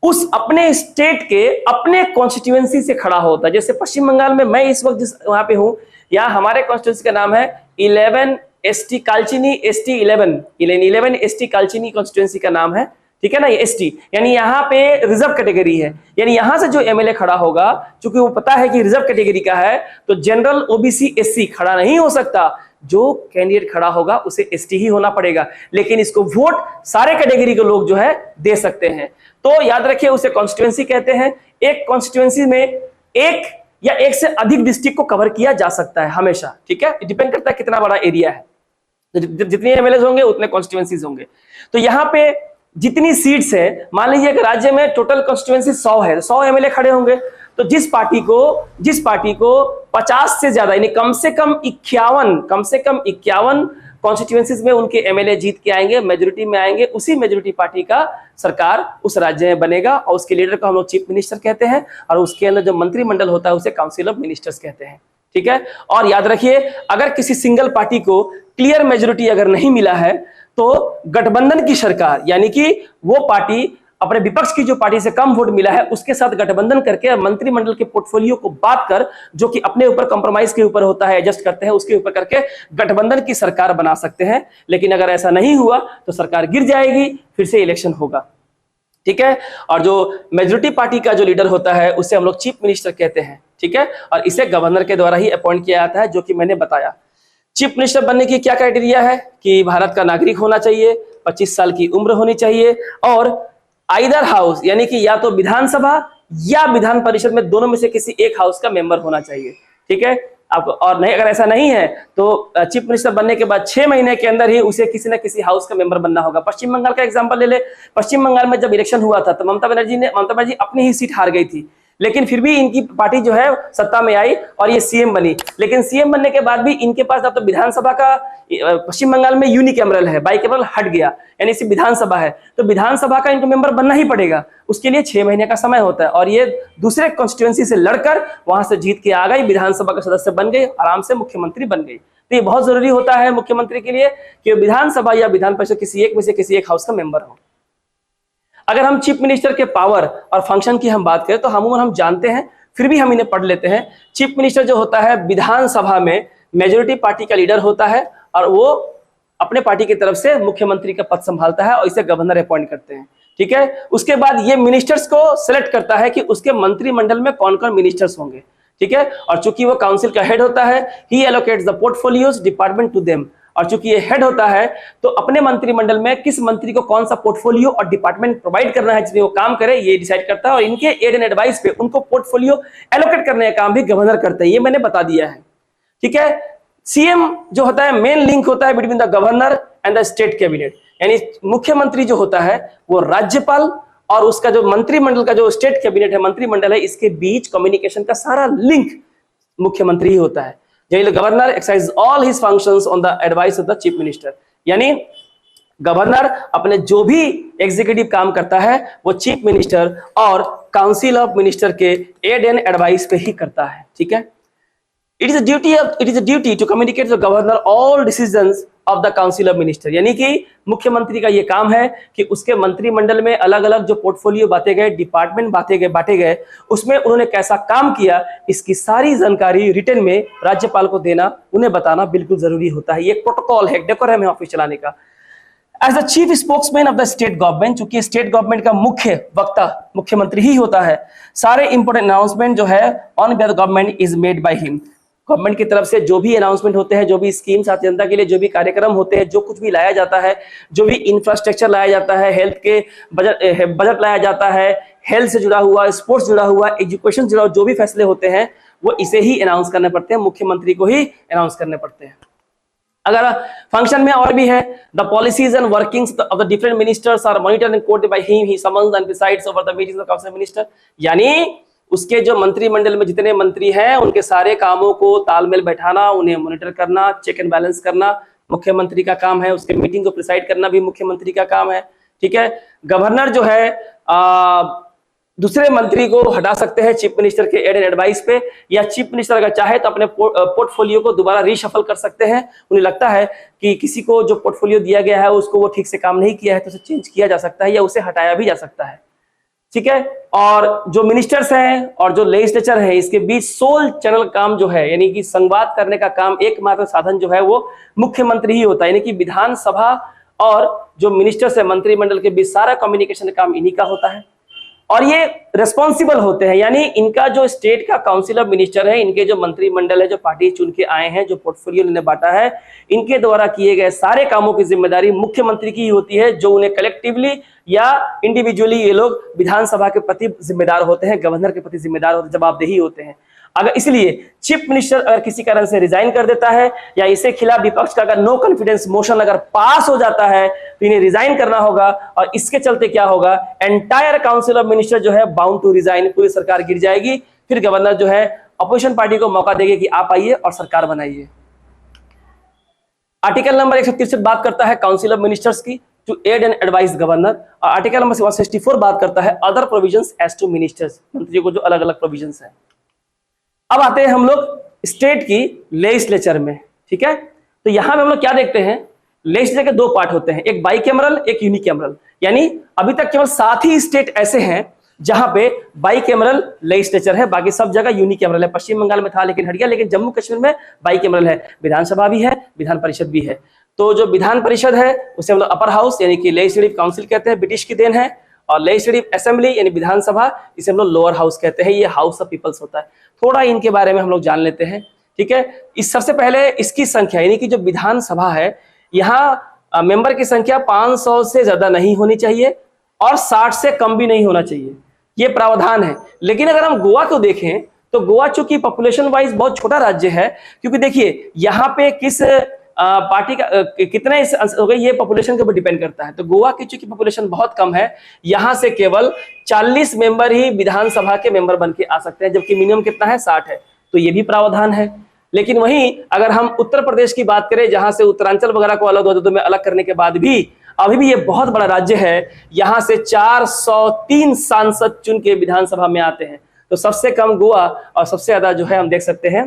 उस अपने स्टेट के अपने कॉन्स्टिट्यूएंसी से खड़ा होता है। जैसे पश्चिम बंगाल में मैं इस वक्त जिस वहां पे हूं, यहाँ हमारे कॉन्स्टिट्यूएंसी का नाम है 11 ST Kalchini ST 11 ST Kalchini constituency का नाम है, ठीक है ना। ये एसटी यानी यहाँ पे रिजर्व कैटेगरी है, यानी यहां से जो एमएलए खड़ा होगा, क्योंकि वो पता है कि रिजर्व कैटेगरी का है, तो जनरल ओबीसी एससी खड़ा नहीं हो सकता। जो कैंडिडेट खड़ा होगा उसे एसटी ही होना पड़ेगा, लेकिन इसको वोट सारे कैटेगरी के लोग जो है दे सकते हैं। तो याद रखिए उसे कॉन्स्टिट्यूएंसी कहते हैं। एक कॉन्स्टिट्यूएंसी में एक या एक से अधिक डिस्ट्रिक्ट को कवर किया जा सकता है हमेशा, ठीक है। डिपेंड करता है कितना बड़ा एरिया है, जितने एमएलए होंगे उतने कॉन्स्टिट्यूएंसीज होंगे। तो यहाँ पे जितनी सीट्स है, मान लीजिए कि राज्य में टोटल कॉन्स्टिट्यूएंसी 100 है, 100 एमएलए खड़े होंगे, तो जिस पार्टी को 50 से ज्यादा यानी कम से कम 51 कॉन्स्टिट्यूएंसीज में उनके एमएलए जीत के आएंगे, मेजोरिटी में आएंगे, उसी मेजोरिटी पार्टी का सरकार उस राज्य में बनेगा और उसके लीडर को हम लोग चीफ मिनिस्टर कहते हैं, और उसके अंदर जो मंत्रिमंडल होता है उसे काउंसिल ऑफ मिनिस्टर्स कहते हैं, ठीक है। और याद रखिए अगर किसी सिंगल पार्टी को क्लियर मेजोरिटी अगर नहीं मिला है, तो गठबंधन की सरकार यानी कि वो पार्टी अपने विपक्ष की जो पार्टी से कम वोट मिला है उसके साथ गठबंधन करके मंत्रिमंडल के पोर्टफोलियो को बात कर, जो कि अपने ऊपर कंप्रोमाइज के ऊपर होता है, एडजस्ट करते हैं, उसके ऊपर करके गठबंधन की सरकार बना सकते हैं। लेकिन अगर ऐसा नहीं हुआ तो सरकार गिर जाएगी, फिर से इलेक्शन होगा, ठीक है। और जो मेजोरिटी पार्टी का जो लीडर होता है उसे हम लोग चीफ मिनिस्टर कहते हैं, ठीक है। और इसे गवर्नर के द्वारा ही अपॉइंट किया जाता है, जो कि मैंने बताया। चीफ मिनिस्टर बनने की क्या क्राइटेरिया है कि भारत का नागरिक होना चाहिए, 25 साल की उम्र होनी चाहिए, और आइदर हाउस यानी कि या तो विधानसभा या विधान परिषद में दोनों में से किसी एक हाउस का मेंबर होना चाहिए, ठीक है। आपको और नहीं, अगर ऐसा नहीं है तो चीफ मिनिस्टर बनने के बाद 6 महीने के अंदर ही उसे किसी न किसी हाउस का मेंबर बनना होगा। पश्चिम बंगाल का एग्जांपल ले ले। पश्चिम बंगाल में जब इलेक्शन हुआ था तो ममता बनर्जी अपनी ही सीट हार गई थी, लेकिन फिर भी इनकी पार्टी जो है सत्ता में आई और ये सीएम बनी। लेकिन सीएम बनने के बाद भी इनके पास अब तो विधानसभा का पश्चिम बंगाल में यूनिकैमरल है, बाइकैमरल हट गया, यानी सिर्फ विधानसभा है, तो विधानसभा का इनको मेंबर बनना ही पड़ेगा। उसके लिए 6 महीने का समय होता है, और ये दूसरे कॉन्स्टिट्यूएंसी से लड़कर वहां से जीत के आ गई, विधानसभा का सदस्य बन गई, आराम से मुख्यमंत्री बन गई। तो ये बहुत जरूरी होता है मुख्यमंत्री के लिए कि विधानसभा या विधान परिषद किसी एक में से किसी एक हाउस का मेंबर हो। अगर हम चीफ मिनिस्टर के पावर और फंक्शन की हम बात करें तो हम जानते हैं, फिर भी हम इन्हें पढ़ लेते हैं। चीफ मिनिस्टर जो होता है विधानसभा में मेजोरिटी पार्टी का लीडर होता है, और वो अपने पार्टी की तरफ से मुख्यमंत्री का पद संभालता है और इसे गवर्नर अपॉइंट करते हैं, ठीक है। उसके बाद ये मिनिस्टर्स को सिलेक्ट करता है कि उसके मंत्रिमंडल में कौन कौन मिनिस्टर्स होंगे, ठीक है। और चूंकि वो काउंसिल का हेड होता है, he allocates the portfolios department to them, और चूंकि ये हेड होता है तो अपने मंत्रिमंडल में किस मंत्री को कौन सा पोर्टफोलियो और डिपार्टमेंट प्रोवाइड करना है जिसमें वो काम करे, ये डिसाइड करता है। और इनके एड एंड एडवाइस पे उनको पोर्टफोलियो एलोकेट करने का काम भी गवर्नर करते हैं, ये मैंने बता दिया है, ठीक है। सीएम जो होता है मेन लिंक होता है between the governor and the state cabinet, यानी मुख्यमंत्री जो होता है वो राज्यपाल और उसका जो मंत्रिमंडल का जो स्टेट कैबिनेट है, मंत्रिमंडल है, इसके बीच कम्युनिकेशन का सारा लिंक मुख्यमंत्री ही होता है। Governor exercise all his functions on the advice of the chief minister, यानी गवर्नर अपने जो भी एग्जीक्यूटिव काम करता है वो चीफ मिनिस्टर और काउंसिल ऑफ मिनिस्टर के एड एंड एडवाइस पे ही करता है, ठीक है। It is a duty to communicate the governor all decisions of the council of minister, यानी कि मुख्यमंत्री का ये काम है कि उसके मंत्रिमंडल में अलग अलग जो पोर्टफोलियो बांटे गए, डिपार्टमेंट बांटे गए, उसमें उन्होंने कैसा काम किया, इसकी सारी जानकारी रिटन में राज्यपाल को देना, उन्हें बताना बिल्कुल जरूरी होता है। ये एक प्रोटोकॉल है, डेकोरम है ऑफिस चलाने का। As the chief spokesman of the state government, चूंकि स्टेट गवर्नमेंट का मुख्य वक्ता मुख्यमंत्री ही होता है, सारे इंपोर्टेंट अनाउंसमेंट जो है on behalf of government is made by him. Government की तरफ से जो भी अनाउंसमेंट होते हैं, जो भी स्कीम्स आती है जनता के लिए, जो भी कार्यक्रम होते हैं, जो कुछ भी लाया जाता है, जो भी इंफ्रास्ट्रक्चर लाया जाता है, हेल्थ के बजट लाया जाता है, हेल्थ से जुड़ा हुआ, स्पोर्ट्स जुड़ा हुआ, एजुकेशन जुड़ा हुआ, जो भी फैसले होते हैं वो इसे ही अनाउंस करने पड़ते हैं, मुख्यमंत्री को ही अनाउंस करने पड़ते हैं। अगर फंक्शन में और भी है, the policies and workings of the different ministers are monitored and coded by him, he summons and presides over the meetings of council minister, यानी उसके जो मंत्रिमंडल में जितने मंत्री हैं उनके सारे कामों को तालमेल बैठाना, उन्हें मॉनिटर करना, चेक एंड बैलेंस करना मुख्यमंत्री का काम है। उसके मीटिंग को प्रिसाइड करना भी मुख्यमंत्री का काम है, ठीक है। गवर्नर जो है दूसरे मंत्री को हटा सकते हैं चीफ मिनिस्टर के एड एंड एडवाइस पे, या चीफ मिनिस्टर अगर चाहे तो अपने पोर्टफोलियो को दोबारा रीशफल कर सकते हैं। उन्हें लगता है कि किसी को जो पोर्टफोलियो दिया गया है उसको वो ठीक से काम नहीं किया है तो उसे चेंज किया जा सकता है या उसे हटाया भी जा सकता है, ठीक है। और जो मिनिस्टर्स हैं और जो लेजिस्लेचर है, इसके बीच सोल चैनल काम जो है, यानी कि संवाद करने का काम, एकमात्र साधन जो है वो मुख्यमंत्री ही होता है। यानी कि विधानसभा और जो मिनिस्टर्स है, मंत्रिमंडल के बीच सारा कम्युनिकेशन का काम इन्हीं का होता है। और ये रिस्पॉन्सिबल होते हैं, यानी इनका जो स्टेट का काउंसिल ऑफ मिनिस्टर है, इनके जो मंत्रिमंडल है, जो पार्टी चुन के आए हैं, जो पोर्टफोलियो इन्होंने बांटा है, इनके द्वारा किए गए सारे कामों की जिम्मेदारी मुख्यमंत्री की होती है, जो उन्हें कलेक्टिवली या इंडिविजुअली ये लोग विधानसभा के प्रति जिम्मेदार होते हैं, गवर्नर के प्रति जिम्मेदार होते हैं, जवाबदेही होते हैं। अगर इसलिए चीफ मिनिस्टर अगर किसी कारण से रिजाइन कर देता है या इसके खिलाफ विपक्ष का अगर नो कॉन्फिडेंस मोशन अगर पास हो जाता है तो इन्हें रिजाइन करना होगा। और इसके चलते क्या होगा, एंटायर काउंसिल ऑफ मिनिस्टर जो है बाउंड टू रिजाइन, पूरी सरकार गिर जाएगी। फिर गवर्नर जो है अपोजिशन पार्टी को मौका देंगे कि आप आइए और सरकार बनाइए। आर्टिकल नंबर 163 बात करता है काउंसिल ऑफ मिनिस्टर्स की to aid and advice governor, और आर्टिकल नंबर 164 बात करता है other provisions as to ministers, मंत्रियों को जो अलग अलग प्रोविजंस है। अब आते हैं हम लोग स्टेट की लेजिस्लेचर में, ठीक है। तो यहां पे हम लोग क्या देखते हैं, लेजिस्लेचर के दो पार्ट होते हैं, एक बाइकैमरल, एक यूनिकैमरल। यानी अभी तक केवल 7 ही स्टेट ऐसे हैं जहां पे बाइकैमरल लेजिस्लेचर है, बाकी सब जगह यूनिकैमरल है। पश्चिम बंगाल में था लेकिन हट गया, लेकिन जम्मू कश्मीर में बाइकैमरल है, विधानसभा भी है, विधान परिषद भी है। तो जो विधान परिषद है उसे हम लोग अपर हाउस यानी कि लेजिस्लेटिव काउंसिल कहते हैं, ब्रिटिश की देन है। और लेजिस्लेटिव असेंबली यानी विधानसभा, इसे हम लोग लोअर हाउस कहते हैं, ये हाउस ऑफ पीपल्स होता है। थोड़ा इनके बारे में हम लोग जान लेते हैं, ठीक है। इस सबसे पहले इसकी संख्या, यानी कि जो विधानसभा है, यहाँ मेंबर की संख्या 500 से ज्यादा नहीं होनी चाहिए और 60 से कम भी नहीं होना चाहिए, ये प्रावधान है। लेकिन अगर हम गोवा को देखें तो गोवा चूंकि पॉपुलेशन वाइज बहुत छोटा राज्य है, क्योंकि देखिए यहाँ पे किस पार्टी का कितने हो गए ये पॉपुलेशन के ऊपर डिपेंड करता है। तो गोवा की चूंकि पॉपुलेशन बहुत कम है, यहाँ से केवल 40 मेंबर ही विधानसभा के मेंबर बन के आ सकते हैं, जबकि मिनिमम कितना है, 60 है। तो ये भी प्रावधान है। लेकिन वहीं अगर हम उत्तर प्रदेश की बात करें, जहां से उत्तरांचल वगैरह को अलग 2 में अलग करने के बाद भी अभी भी ये बहुत बड़ा राज्य है, यहाँ से 403 सांसद चुन के विधानसभा में आते हैं। तो सबसे कम गोवा और सबसे ज्यादा जो है हम देख सकते हैं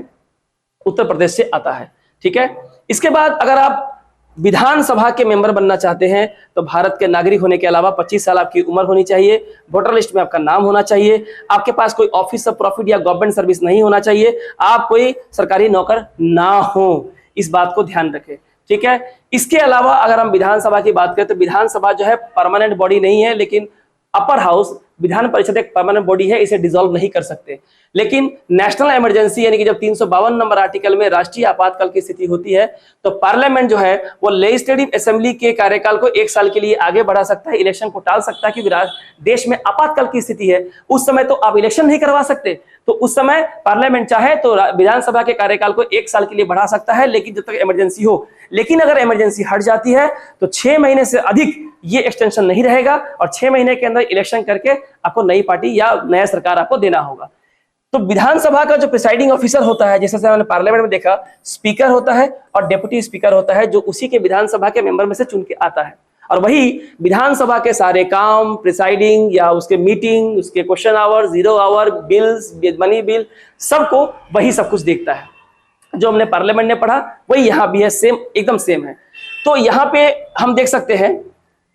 उत्तर प्रदेश से आता है, ठीक है। इसके बाद अगर आप विधानसभा के मेंबर बनना चाहते हैं तो भारत के नागरिक होने के अलावा 25 साल आपकी उम्र होनी चाहिए, वोटर लिस्ट में आपका नाम होना चाहिए, आपके पास कोई ऑफिस ऑफ प्रॉफिट या गवर्नमेंट सर्विस नहीं होना चाहिए, आप कोई सरकारी नौकर ना हो, इस बात को ध्यान रखें, ठीक है। इसके अलावा अगर हम विधानसभा की बात करें तो विधानसभा जो है परमानेंट बॉडी नहीं है, लेकिन अपर हाउस विधान परिषद एक परमानेंट बॉडी है, इसे डिसॉल्व नहीं कर सकते। लेकिन नेशनल इमरजेंसी यानी कि जब 352 नंबर आर्टिकल में राष्ट्रीय आपातकाल की स्थिति होती है तो पार्लियामेंट जो है वो लेजिस्लेटिव असेंबली के कार्यकाल को 1 साल के लिए आगे बढ़ा सकता है, इलेक्शन को टाल सकता है, क्योंकि देश में आपातकाल की स्थिति है। उस समय तो आप इलेक्शन नहीं करवा सकते, तो उस समय पार्लियामेंट चाहे तो विधानसभा के कार्यकाल को 1 साल के लिए बढ़ा सकता है, लेकिन जब तक इमरजेंसी हो। लेकिन अगर इमरजेंसी हट जाती है तो 6 महीने से अधिक ये एक्सटेंशन नहीं रहेगा और 6 महीने के अंदर इलेक्शन करके आपको नई पार्टी या नया सरकार आपको देना होगा। तो विधानसभा का जो प्रिसाइडिंग ऑफिसर होता है, जैसे हमने पार्लियामेंट में देखा, स्पीकर होता है और डेप्यूटी स्पीकर होता है, जो उसी के विधानसभा के मेंबर में से चुन के आता है। और वही विधानसभा के सारे काम, प्रिसाइडिंग या उसके मीटिंग, उसके question hour, 0 hour, bills, money bill, सबको वही सब कुछ देखता है। जो हमने पार्लियामेंट में पढ़ा वही यहाँ भी है, सेम, एकदम सेम है। तो यहाँ पे हम देख सकते हैं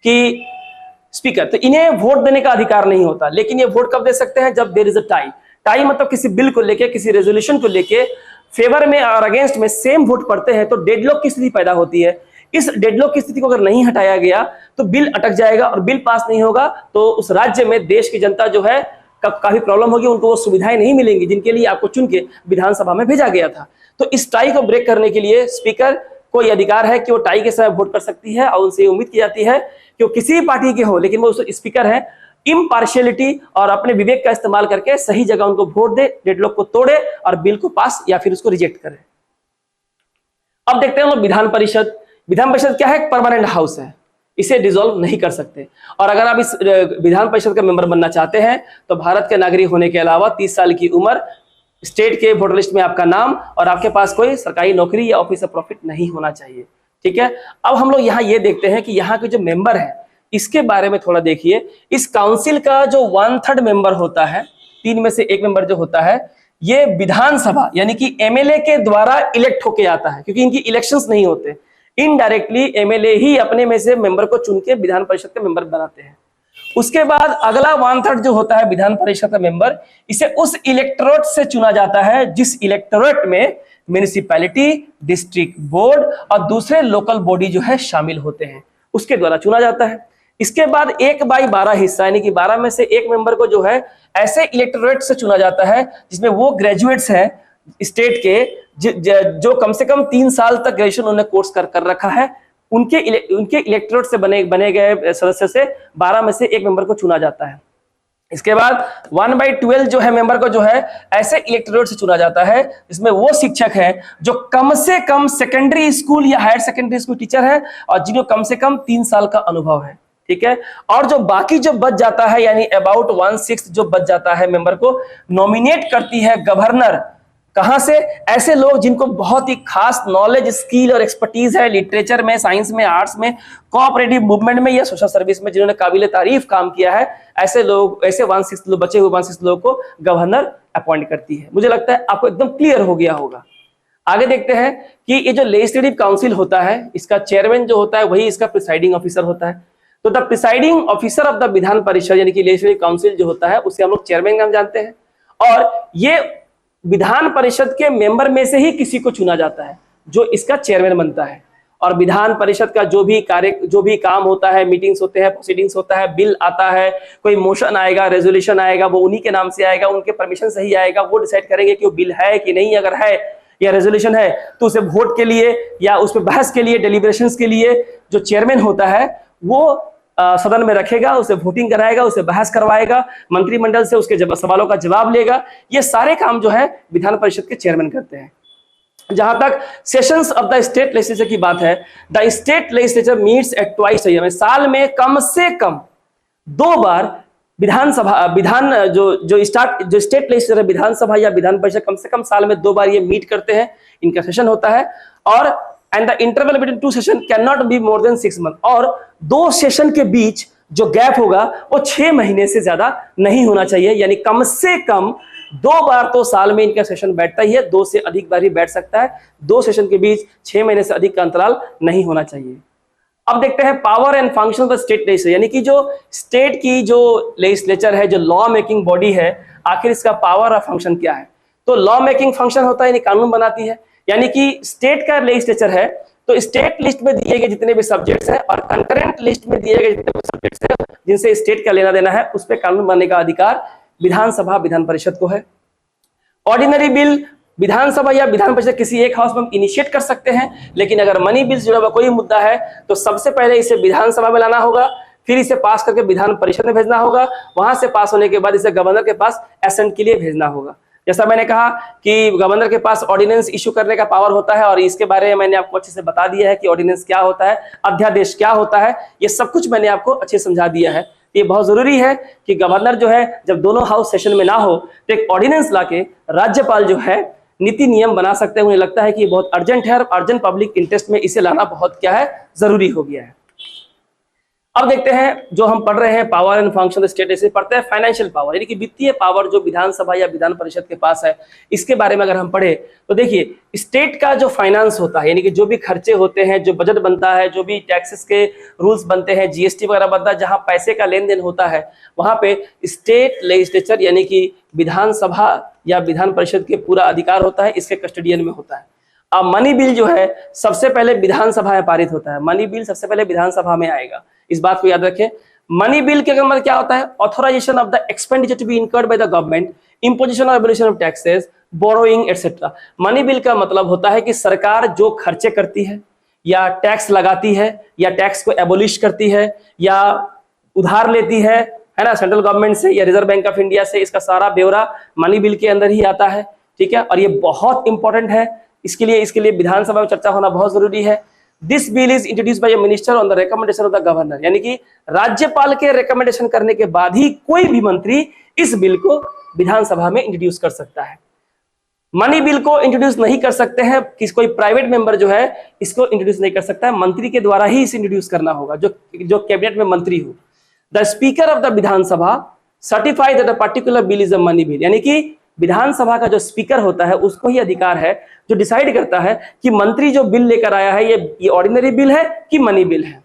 कि स्पीकर, तो इन्हें वोट देने का अधिकार नहीं होता, लेकिन ये वोट कब दे सकते हैं, जब there is a tie. Tie मतलब किसी बिल को लेके, किसी रेजोल्यूशन को लेके फेवर में और अगेंस्ट में सेम वोट पड़ते हैं तो डेडलॉक की स्थिति पैदा होती है। इस डेडलॉक की स्थिति को अगर नहीं हटाया गया तो बिल अटक जाएगा और बिल पास नहीं होगा तो उस राज्य में देश की जनता जो है काफी प्रॉब्लम होगी, उनको वो सुविधाएं नहीं मिलेंगी जिनके लिए आपको चुन के विधानसभा में भेजा गया था। तो इस टाई को ब्रेक करने के लिए स्पीकर को यह अधिकार है कि वो टाई के समय वोट कर सकती है और उनसे उम्मीद की जाती है कि वो किसी भी पार्टी के हो, लेकिन वो स्पीकर है, इम्पार्शियलिटी और अपने विवेक का इस्तेमाल करके सही जगह उनको वोट दे, डेडलॉक को तोड़े और बिल को पास या फिर उसको रिजेक्ट करे। अब देखते हैं हम विधान परिषद। विधान परिषद क्या है, परमानेंट हाउस है, इसे डिसॉल्व नहीं कर सकते। और अगर आप इस विधान परिषद का मेंबर बनना चाहते हैं तो भारत के नागरिक होने के अलावा 30 साल की उम्र, स्टेट के वोटर लिस्ट में आपका नाम और आपके पास कोई सरकारी नौकरी या ऑफिस ऑफ प्रॉफिट नहीं होना चाहिए, ठीक है। अब हम लोग यहाँ ये देखते हैं कि यहाँ के जो मेंबर हैं, इसके बारे में थोड़ा देखिए। इस काउंसिल का जो 1/3 मेंबर होता है, 3 में से 1 मेंबर जो होता है, ये विधानसभा यानी कि एमएलए के द्वारा इलेक्ट होके आता है, क्योंकि इनकी इलेक्शंस नहीं होते। इनडायरेक्टली एमएलए ही अपने में से मेंबर को चुन के विधान परिषद के मेंबर बनाते हैं। उसके बाद अगला 1/3 जो होता है विधान परिषद का मेंबर, इसे उस इलेक्टोरेट से चुना जाता है जिस इलेक्टोरेट में म्युनिसिपैलिटी, डिस्ट्रिक्ट बोर्ड और दूसरे लोकल बॉडी जो है शामिल होते हैं, उसके द्वारा चुना जाता है। इसके बाद 1/12 हिस्सा यानी कि 12 में से 1 मेंबर को जो है ऐसे इलेक्टोरेट से चुना जाता है जिसमें वो ग्रेजुएट्स हैं स्टेट के जो कम से कम 3 साल तक ग्रेजुएशन उन्होंने कोर्स कर रखा है। उनके इलेक्टोरेट से बने गए सदस्य से 12 में से 1 मेंबर को चुना जाता है। इसके बाद 1/12 जो है मेंबर को जो है ऐसे इलेक्टोरेट से चुना जाता है जिसमें वो शिक्षक हैं जो कम से कम सेकेंडरी स्कूल या हायर सेकेंडरी स्कूल टीचर है और जिन्हें कम से कम 3 साल का अनुभव है। ठीक है, और जो बाकी जो बच जाता है यानी अबाउट 1/6 जो बच जाता है मेंबर को नॉमिनेट करती है गवर्नर। कहां से? ऐसे लोग जिनको बहुत ही खास नॉलेज, स्किल और एक्सपर्टीज है लिटरेचर में, साइंस में, आर्ट्स में, कोऑपरेटिव मूवमेंट में या सोशल सर्विस में, जिन्होंने काबिल तारीफ काम किया है। ऐसे लोग, ऐसे 1/6 लोग, बचे हुए 1/6 लोगों को गवर्नर अपॉइंट करती है। मुझे लगता है आपको एकदम क्लियर हो गया होगा। आगे देखते हैं कि ये जो लेजिस्लेटिव काउंसिल होता है, इसका चेयरमैन जो होता है वही इसका प्रिसाइडिंग ऑफिसर होता है। तो the presiding officer of the Vidhan Parishad यानी कि लेजिस्लेटिव काउंसिल जो होता है उसे हम लोग चेयरमैन नाम जानते हैं। और ये विधान परिषद के मेंबर में से ही किसी को चुना जाता है जो इसका चेयरमैन बनता है। और विधान परिषद का जो भी काम होता है, मीटिंग्स होते हैं, प्रोसीडिंग्स होता है, बिल आता है, कोई मोशन आएगा, रेजोल्यूशन आएगा, वो उन्हीं के नाम से आएगा, उनके परमिशन से ही आएगा। वो डिसाइड करेंगे कि वो बिल है कि नहीं। अगर है या रेजोल्यूशन है तो उसे वोट के लिए या उस पर बहस के लिए, डेलिब्रेशंस के लिए जो चेयरमैन होता है वो सदन में रखेगा, उसे वोटिंग कराएगा, उसे बहस करवाएगा, मंत्रिमंडल से उसके सवालों का जवाब लेगा। ये सारे काम जो है विधान परिषद के चेयरमैन करते हैं। जहां तक sessions of the state legislature की बात है, the state legislature meets eight twice a year, साल में कम से कम 2 बार जो स्टेट लेजिस्लेचर है, विधानसभा या विधान परिषद, कम से कम साल में 2 बार ये मीट करते हैं, इनका सेशन होता है। और and the interval between 2 session can not be more than 6 month, और 2 सेशन के बीच जो गैप होगा वो 6 महीने से ज्यादा नहीं होना चाहिए। यानी कम से कम 2 बार तो साल में इनका सेशन बैठता ही है, 2 से अधिक बार ही बैठ सकता है। 2 सेशन के बीच 6 महीने से अधिक का अंतराल नहीं होना चाहिए। अब देखते हैं power and function of the state legislature, यानी कि जो स्टेट की जो लेजिस्लेचर है, जो लॉ मेकिंग बॉडी है, आखिर इसका पावर और फंक्शन क्या है। तो लॉ मेकिंग फंक्शन होता है, यानी कानून बनाती है। यानी कि स्टेट का लेजिस्लेचर है तो स्टेट लिस्ट में दिए गए जितने भी सब्जेक्ट्स हैं और कंकरेंट लिस्ट में दिए गए जितने भी सब्जेक्ट्स हैं जिनसे स्टेट का लेना देना है, उस पर कानून बनाने का अधिकार विधानसभा, विधान परिषद को है। ऑर्डिनरी बिल विधानसभा या विधान परिषद किसी एक हाउस में इनिशिएट कर सकते हैं, लेकिन अगर मनी बिल जुड़ा हुआ कोई मुद्दा है तो सबसे पहले इसे विधानसभा में लाना होगा, फिर इसे पास करके विधान परिषद में भेजना होगा, वहां से पास होने के बाद इसे गवर्नर के पास एसेंट के लिए भेजना होगा। जैसा मैंने कहा कि गवर्नर के पास ऑर्डिनेंस इशू करने का पावर होता है, और इसके बारे में मैंने आपको अच्छे से बता दिया है कि ऑर्डिनेंस क्या होता है, अध्यादेश क्या होता है, ये सब कुछ मैंने आपको अच्छे से समझा दिया है। ये बहुत जरूरी है कि गवर्नर जो है जब दोनों हाउस सेशन में ना हो तो एक ऑर्डिनेंस लाके राज्यपाल जो है नीति नियम बना सकते हैं। मुझे लगता है कि ये बहुत अर्जेंट है और अर्जेंट पब्लिक इंटरेस्ट में इसे लाना बहुत क्या है, जरूरी हो गया है। अब देखते हैं जो हम पढ़ रहे हैं पावर एंड फंक्शन स्टेट, ऐसे पढ़ते हैं फाइनेंशियल पावर, यानी कि वित्तीय पावर जो विधानसभा या विधान परिषद के पास है। इसके बारे में अगर हम पढ़े तो देखिए, स्टेट का जो फाइनेंस होता है, यानी कि जो भी खर्चे होते हैं, जो बजट बनता है, जो भी टैक्सेस के रूल्स बनते हैं, जीएसटी वगैरह बनता है, जहां पैसे का लेन देन होता है, वहां पे स्टेट लेजिस्लेचर यानी कि विधानसभा या विधान परिषद के पूरा अधिकार होता है, इसके कस्टडियन में होता है। अब मनी बिल जो है सबसे पहले विधानसभा में पारित होता है, मनी बिल सबसे पहले विधानसभा में आएगा, इस बात को याद रखें। मनी बिल के मतलब क्या होता है? Authorisation of the expenditure to be incurred by the government, imposition और abolition of taxes, borrowing etcetera. Money bill का मतलब होता है कि सरकार जो खर्चे करती है या टैक्स लगाती है या टैक्स को एबोलिश करती है या उधार लेती है ना, सेंट्रल गवर्नमेंट से या रिजर्व बैंक ऑफ इंडिया से, इसका सारा ब्यौरा मनी बिल के अंदर ही आता है। ठीक है, और ये बहुत इंपॉर्टेंट है, इसके लिए विधानसभा में चर्चा होना बहुत जरूरी है। This bill is introduced by a minister on the recommendation of the governor, यानी कि राज्यपाल के रिकमेंडेशन करने के बाद ही कोई भी मंत्री इस बिल को विधानसभा में इंट्रोड्यूस कर सकता है। मनी बिल को इंट्रोड्यूस नहीं कर सकते हैं, कोई प्राइवेट मेंबर जो है इसको इंट्रोड्यूस नहीं कर सकता है, मंत्री के द्वारा ही इसे इंट्रोड्यूस करना होगा, जो कैबिनेट में मंत्री हो। The speaker of the Vidhan Sabha certify that a particular bill is a money bill, यानी कि विधानसभा का जो स्पीकर होता है उसको ही अधिकार है जो डिसाइड करता है कि मंत्री जो बिल लेकर आया है ये ऑर्डिनरी बिल है कि मनी बिल है।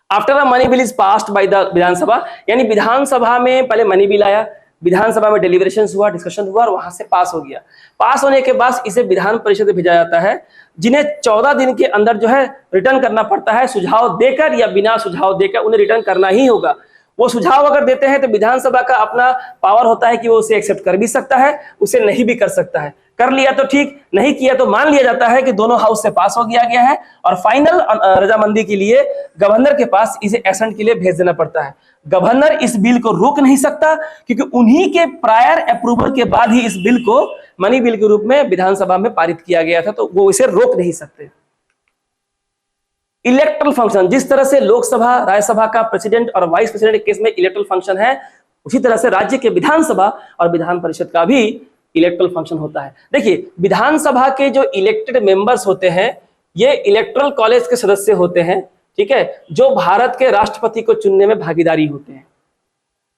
After a money bill is passed by the Vidhan Sabha, यानी विधानसभा में पहले मनी बिल आया, विधानसभा में डिलीवरेशन हुआ, डिस्कशन हुआ और वहां से पास हो गया। पास होने के बाद इसे विधान परिषद में भेजा जाता है, जिन्हें 14 दिन के अंदर जो है रिटर्न करना पड़ता है, सुझाव देकर या बिना सुझाव देकर उन्हें रिटर्न करना ही होगा। वो सुझाव अगर देते हैं तो विधानसभा का अपना पावर होता है कि वो उसे एक्सेप्ट कर भी सकता है, उसे नहीं भी कर सकता है। कर लिया तो ठीक, नहीं किया तो मान लिया जाता है कि दोनों हाउस से पास हो गया है और फाइनल रजामंदी के लिए गवर्नर के पास इसे एसेंट के लिए भेज देना पड़ता है। गवर्नर इस बिल को रोक नहीं सकता क्योंकि उन्हीं के प्रायर अप्रूवल के बाद ही इस बिल को मनी बिल के रूप में विधानसभा में पारित किया गया था, तो वो इसे रोक नहीं सकते। इलेक्ट्रल फंक्शन, जिस तरह से लोकसभा राज्यसभा का प्रेसिडेंट और वाइस प्रेसिडेंट के केस में इलेक्ट्रल फंक्शन है, उसी तरह से राज्य के विधानसभा और विधान परिषद का भी इलेक्ट्रल फंक्शन होता है। देखिए, विधानसभा के जो इलेक्टेड मेंबर्स होते हैं ये इलेक्ट्रल कॉलेज के सदस्य होते हैं, ठीक है, जो भारत के राष्ट्रपति को चुनने में भागीदारी होते हैं।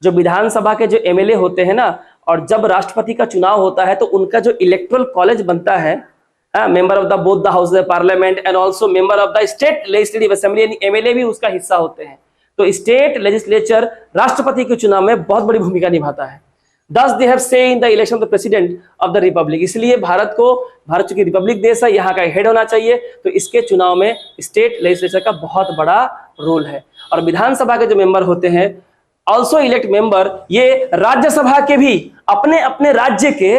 जो विधानसभा के जो एमएलए होते हैं ना, और जब राष्ट्रपति का चुनाव होता है तो उनका जो इलेक्ट्रल कॉलेज बनता है, member of the both the house of parliament and also member of the state legislative assembly, यानी एमएलए भी उसका हिस्सा होते हैं। तो स्टेट लेजिस्लेचर राष्ट्रपति के चुनाव में बहुत बड़ी भूमिका निभाता है। Thus they have say in the election of the president of the republic, इसलिए भारत चूंकि रिपब्लिक देश है, यहाँ का हेड होना चाहिए, तो इसके चुनाव में स्टेट लेजिस्लेचर का बहुत बड़ा रोल है। और विधानसभा के जो मेंबर होते हैं ऑल्सो इलेक्ट मेंबर, ये राज्यसभा के भी अपने अपने राज्य के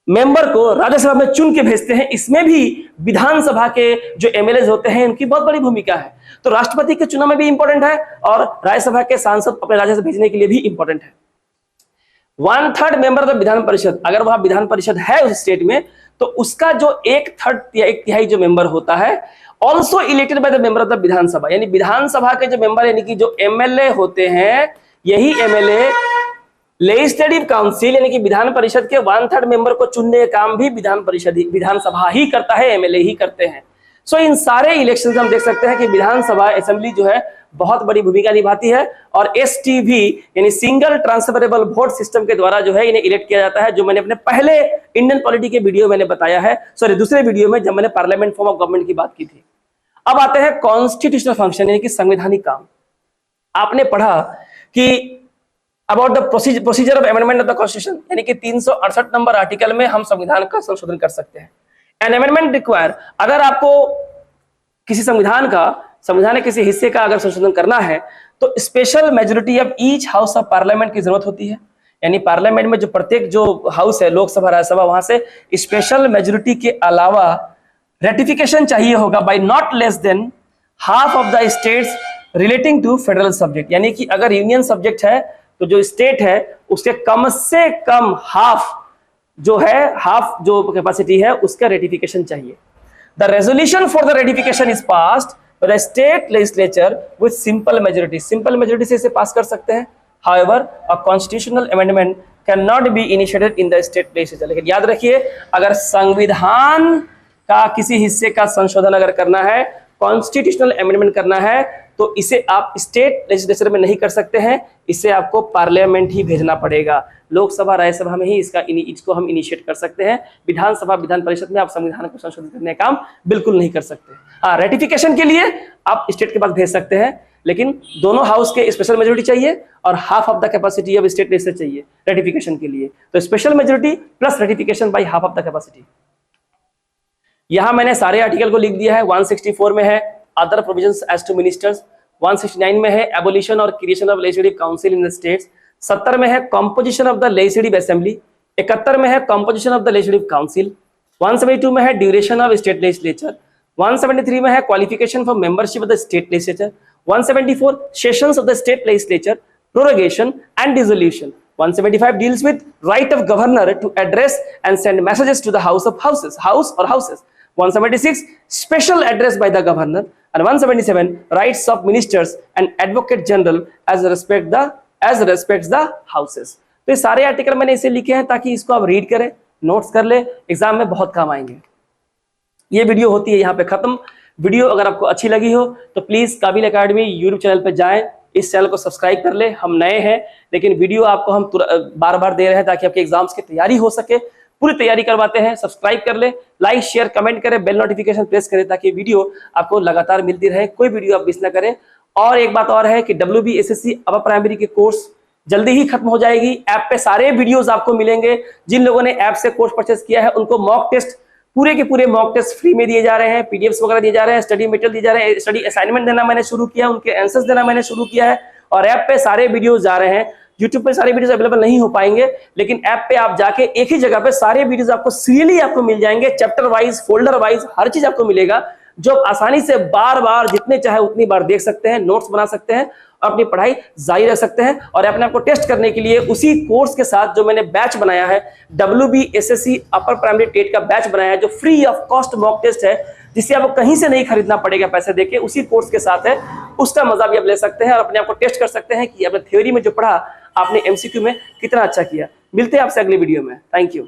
मेंबर को राज्यसभा में चुन के भेजते हैं। इसमें भी विधानसभा के जो एमएलए होते हैं उनकी बहुत बड़ी भूमिका है। तो राष्ट्रपति के चुनाव में भी इंपॉर्टेंट है और राज्यसभा के सांसद अपने राज्य से भेजने के लिए भी इंपॉर्टेंट है। 1/3 member of the Vidhan Parishad, अगर वह विधान परिषद है उस स्टेट में, तो उसका जो 1/3 या 1/3 जो मेंबर होता है also elected by the member of the Vidhan Sabha, यानी विधानसभा के जो मेंबर यानी कि जो एमएलए होते हैं, यही एमएलए लेजिस्लेटिव काउंसिल यानी कि विधान परिषद के 1/3 मेंबर को चुनने का काम भी विधानसभा ही करता है, एमएलए ही करते हैं। सो इन सारे इलेक्शन में हम देख सकते हैं कि विधानसभा असेंबली जो है बहुत बड़ी भूमिका निभाती है और एसटीवी यानी सिंगल ट्रांसफरेबल वोट सिस्टम के द्वारा जो है इन्हें इलेक्ट किया जाता है, जो मैंने अपने पहले इंडियन पॉलिटी के वीडियो मैंने बताया है, दूसरे वीडियो में जब मैंने पार्लियामेंट फॉर्म ऑफ गवर्नमेंट की बात की थी। अब आते हैं कॉन्स्टिट्यूशनल फंक्शन यानी कि संवैधानिक काम। आपने पढ़ा कि about the procedure of amendment of the constitution, यानी कि 368 नंबर आर्टिकल में हम संविधान का संशोधन कर सकते हैं। एन अमेंडमेंट रिक्वायर, अगर आपको किसी संविधान के किसी हिस्से का अगर संशोधन करना है तो special majority of each house of parliament की जरूरत होती है। यानी पार्लियामेंट में जो प्रत्येक जो हाउस है, लोकसभा राज्यसभा, वहां से स्पेशल मेजोरिटी के अलावा रेटिफिकेशन चाहिए होगा by not less than half of the states relating to federal subject, यानी कि अगर यूनियन सब्जेक्ट है तो जो स्टेट है उसके कम से कम हाफ जो कैपेसिटी है उसका रेटिफिकेशन चाहिए। The resolution for the ratification is passed by the state legislature with simple majority, simple majority से इसे पास कर सकते हैं। However a constitutional amendment can not be initiated in the state legislature, लेकिन याद रखिए अगर संविधान का किसी हिस्से का संशोधन अगर करना है, कॉन्स्टिट्यूशनल अमेंडमेंट करना है, तो इसे आप स्टेट लेजिस्लेचर में नहीं कर सकते हैं, इसे आपको पार्लियामेंट ही भेजना पड़ेगा। लोकसभा राज्यसभा में ही इसको हम इनिशिएट कर सकते हैं। विधानसभा विधान परिषद में आप संविधान को संशोधित करने का काम बिल्कुल नहीं कर सकते। हाँ, रेटिफिकेशन के लिए आप स्टेट के पास भेज सकते हैं, लेकिन दोनों हाउस के स्पेशल मेजोरिटी चाहिए और half of the capacity of state legislature चाहिए रेटिफिकेशन के लिए। तो special majority plus ratification by half of the capacity. यहां मैंने सारे आर्टिकल को लिख दिया है। 164 में है other provisions as to ministers, 169 में है एबोलिशन और creation of legislative council in the states, 70 में है composition of the legislative assembly, 71 में है composition of the legislative council, 172 में है ड्यूरेशन ऑफ स्टेट लेजिस्लेचर, 173 में है qualification for membership of the state legislature, 174 sessions of the state legislature, prorogation and dissolution, 175 deals with right of governor to address and send messages to the house or houses, 176 special address by the governor, and 177 rights of ministers and advocate general as respects the houses। तो ये सारे आर्टिकल मैंने इसे लिखे हैं ताकि इसको आप रीड करें, नोट्स कर ले, एग्जाम में बहुत काम आएंगे। ये वीडियो होती है यहाँ पे खत्म। वीडियो अगर आपको अच्छी लगी हो तो प्लीज काबिल एकेडमी यूट्यूब चैनल पे जाएं, इस चैनल को सब्सक्राइब कर ले। हम नए हैं लेकिन वीडियो आपको हम बार बार दे रहे हैं ताकि आपके एग्जाम्स की तैयारी हो सके, पूरी तैयारी करवाते हैं। सब्सक्राइब कर ले, लाइक शेयर कमेंट करें, बेल नोटिफिकेशन प्रेस करें ताकि वीडियो आपको लगातार मिलती रहे, कोई वीडियो आप मिस ना करें। और एक बात और है कि WBSSC अपर प्राइमरी के कोर्स जल्दी ही खत्म हो जाएगी। ऐप पे सारे वीडियोस आपको मिलेंगे। जिन लोगों ने ऐप से कोर्स परचेस किया है उनको मॉक टेस्ट, पूरे के पूरे मॉक टेस्ट फ्री में दिए जा रहे हैं, पीडीएफ्स वगैरह दिए जा रहे हैं, स्टडी मटेरियल दिए जा रहे हैं, स्टडी असाइनमेंट देना मैंने शुरू किया, उनके आंसर्स देना मैंने शुरू किया है। और ऐप पे सारे वीडियोस जा रहे हैं। यूट्यूब पे सारे वीडियोस अवेलेबल नहीं हो पाएंगे, लेकिन ऐप पे आप जाके एक ही जगह पे सारे वीडियोस आपको सीरियली आपको मिल जाएंगे, चैप्टर वाइज, फोल्डर वाइज, हर चीज आपको मिलेगा, जो आप आसानी से बार बार जितने चाहे उतनी बार देख सकते हैं, नोट्स बना सकते हैं और अपनी पढ़ाई जारी रख सकते हैं। और अपने आपको टेस्ट करने के लिए उसी कोर्स के साथ जो मैंने बैच बनाया है, WBSSC अपर प्राइमरी टेट का बैच बनाया है, जो free of cost mock test है, जिससे आपको कहीं से नहीं खरीदना पड़ेगा पैसे देके, उसी कोर्स के साथ है। उसका मजा भी आप ले सकते हैं और अपने आप को टेस्ट कर सकते हैं कि आपने थ्योरी में जो पढ़ा आपने MCQ में कितना अच्छा किया। मिलते हैं आपसे अगली वीडियो में। Thank you.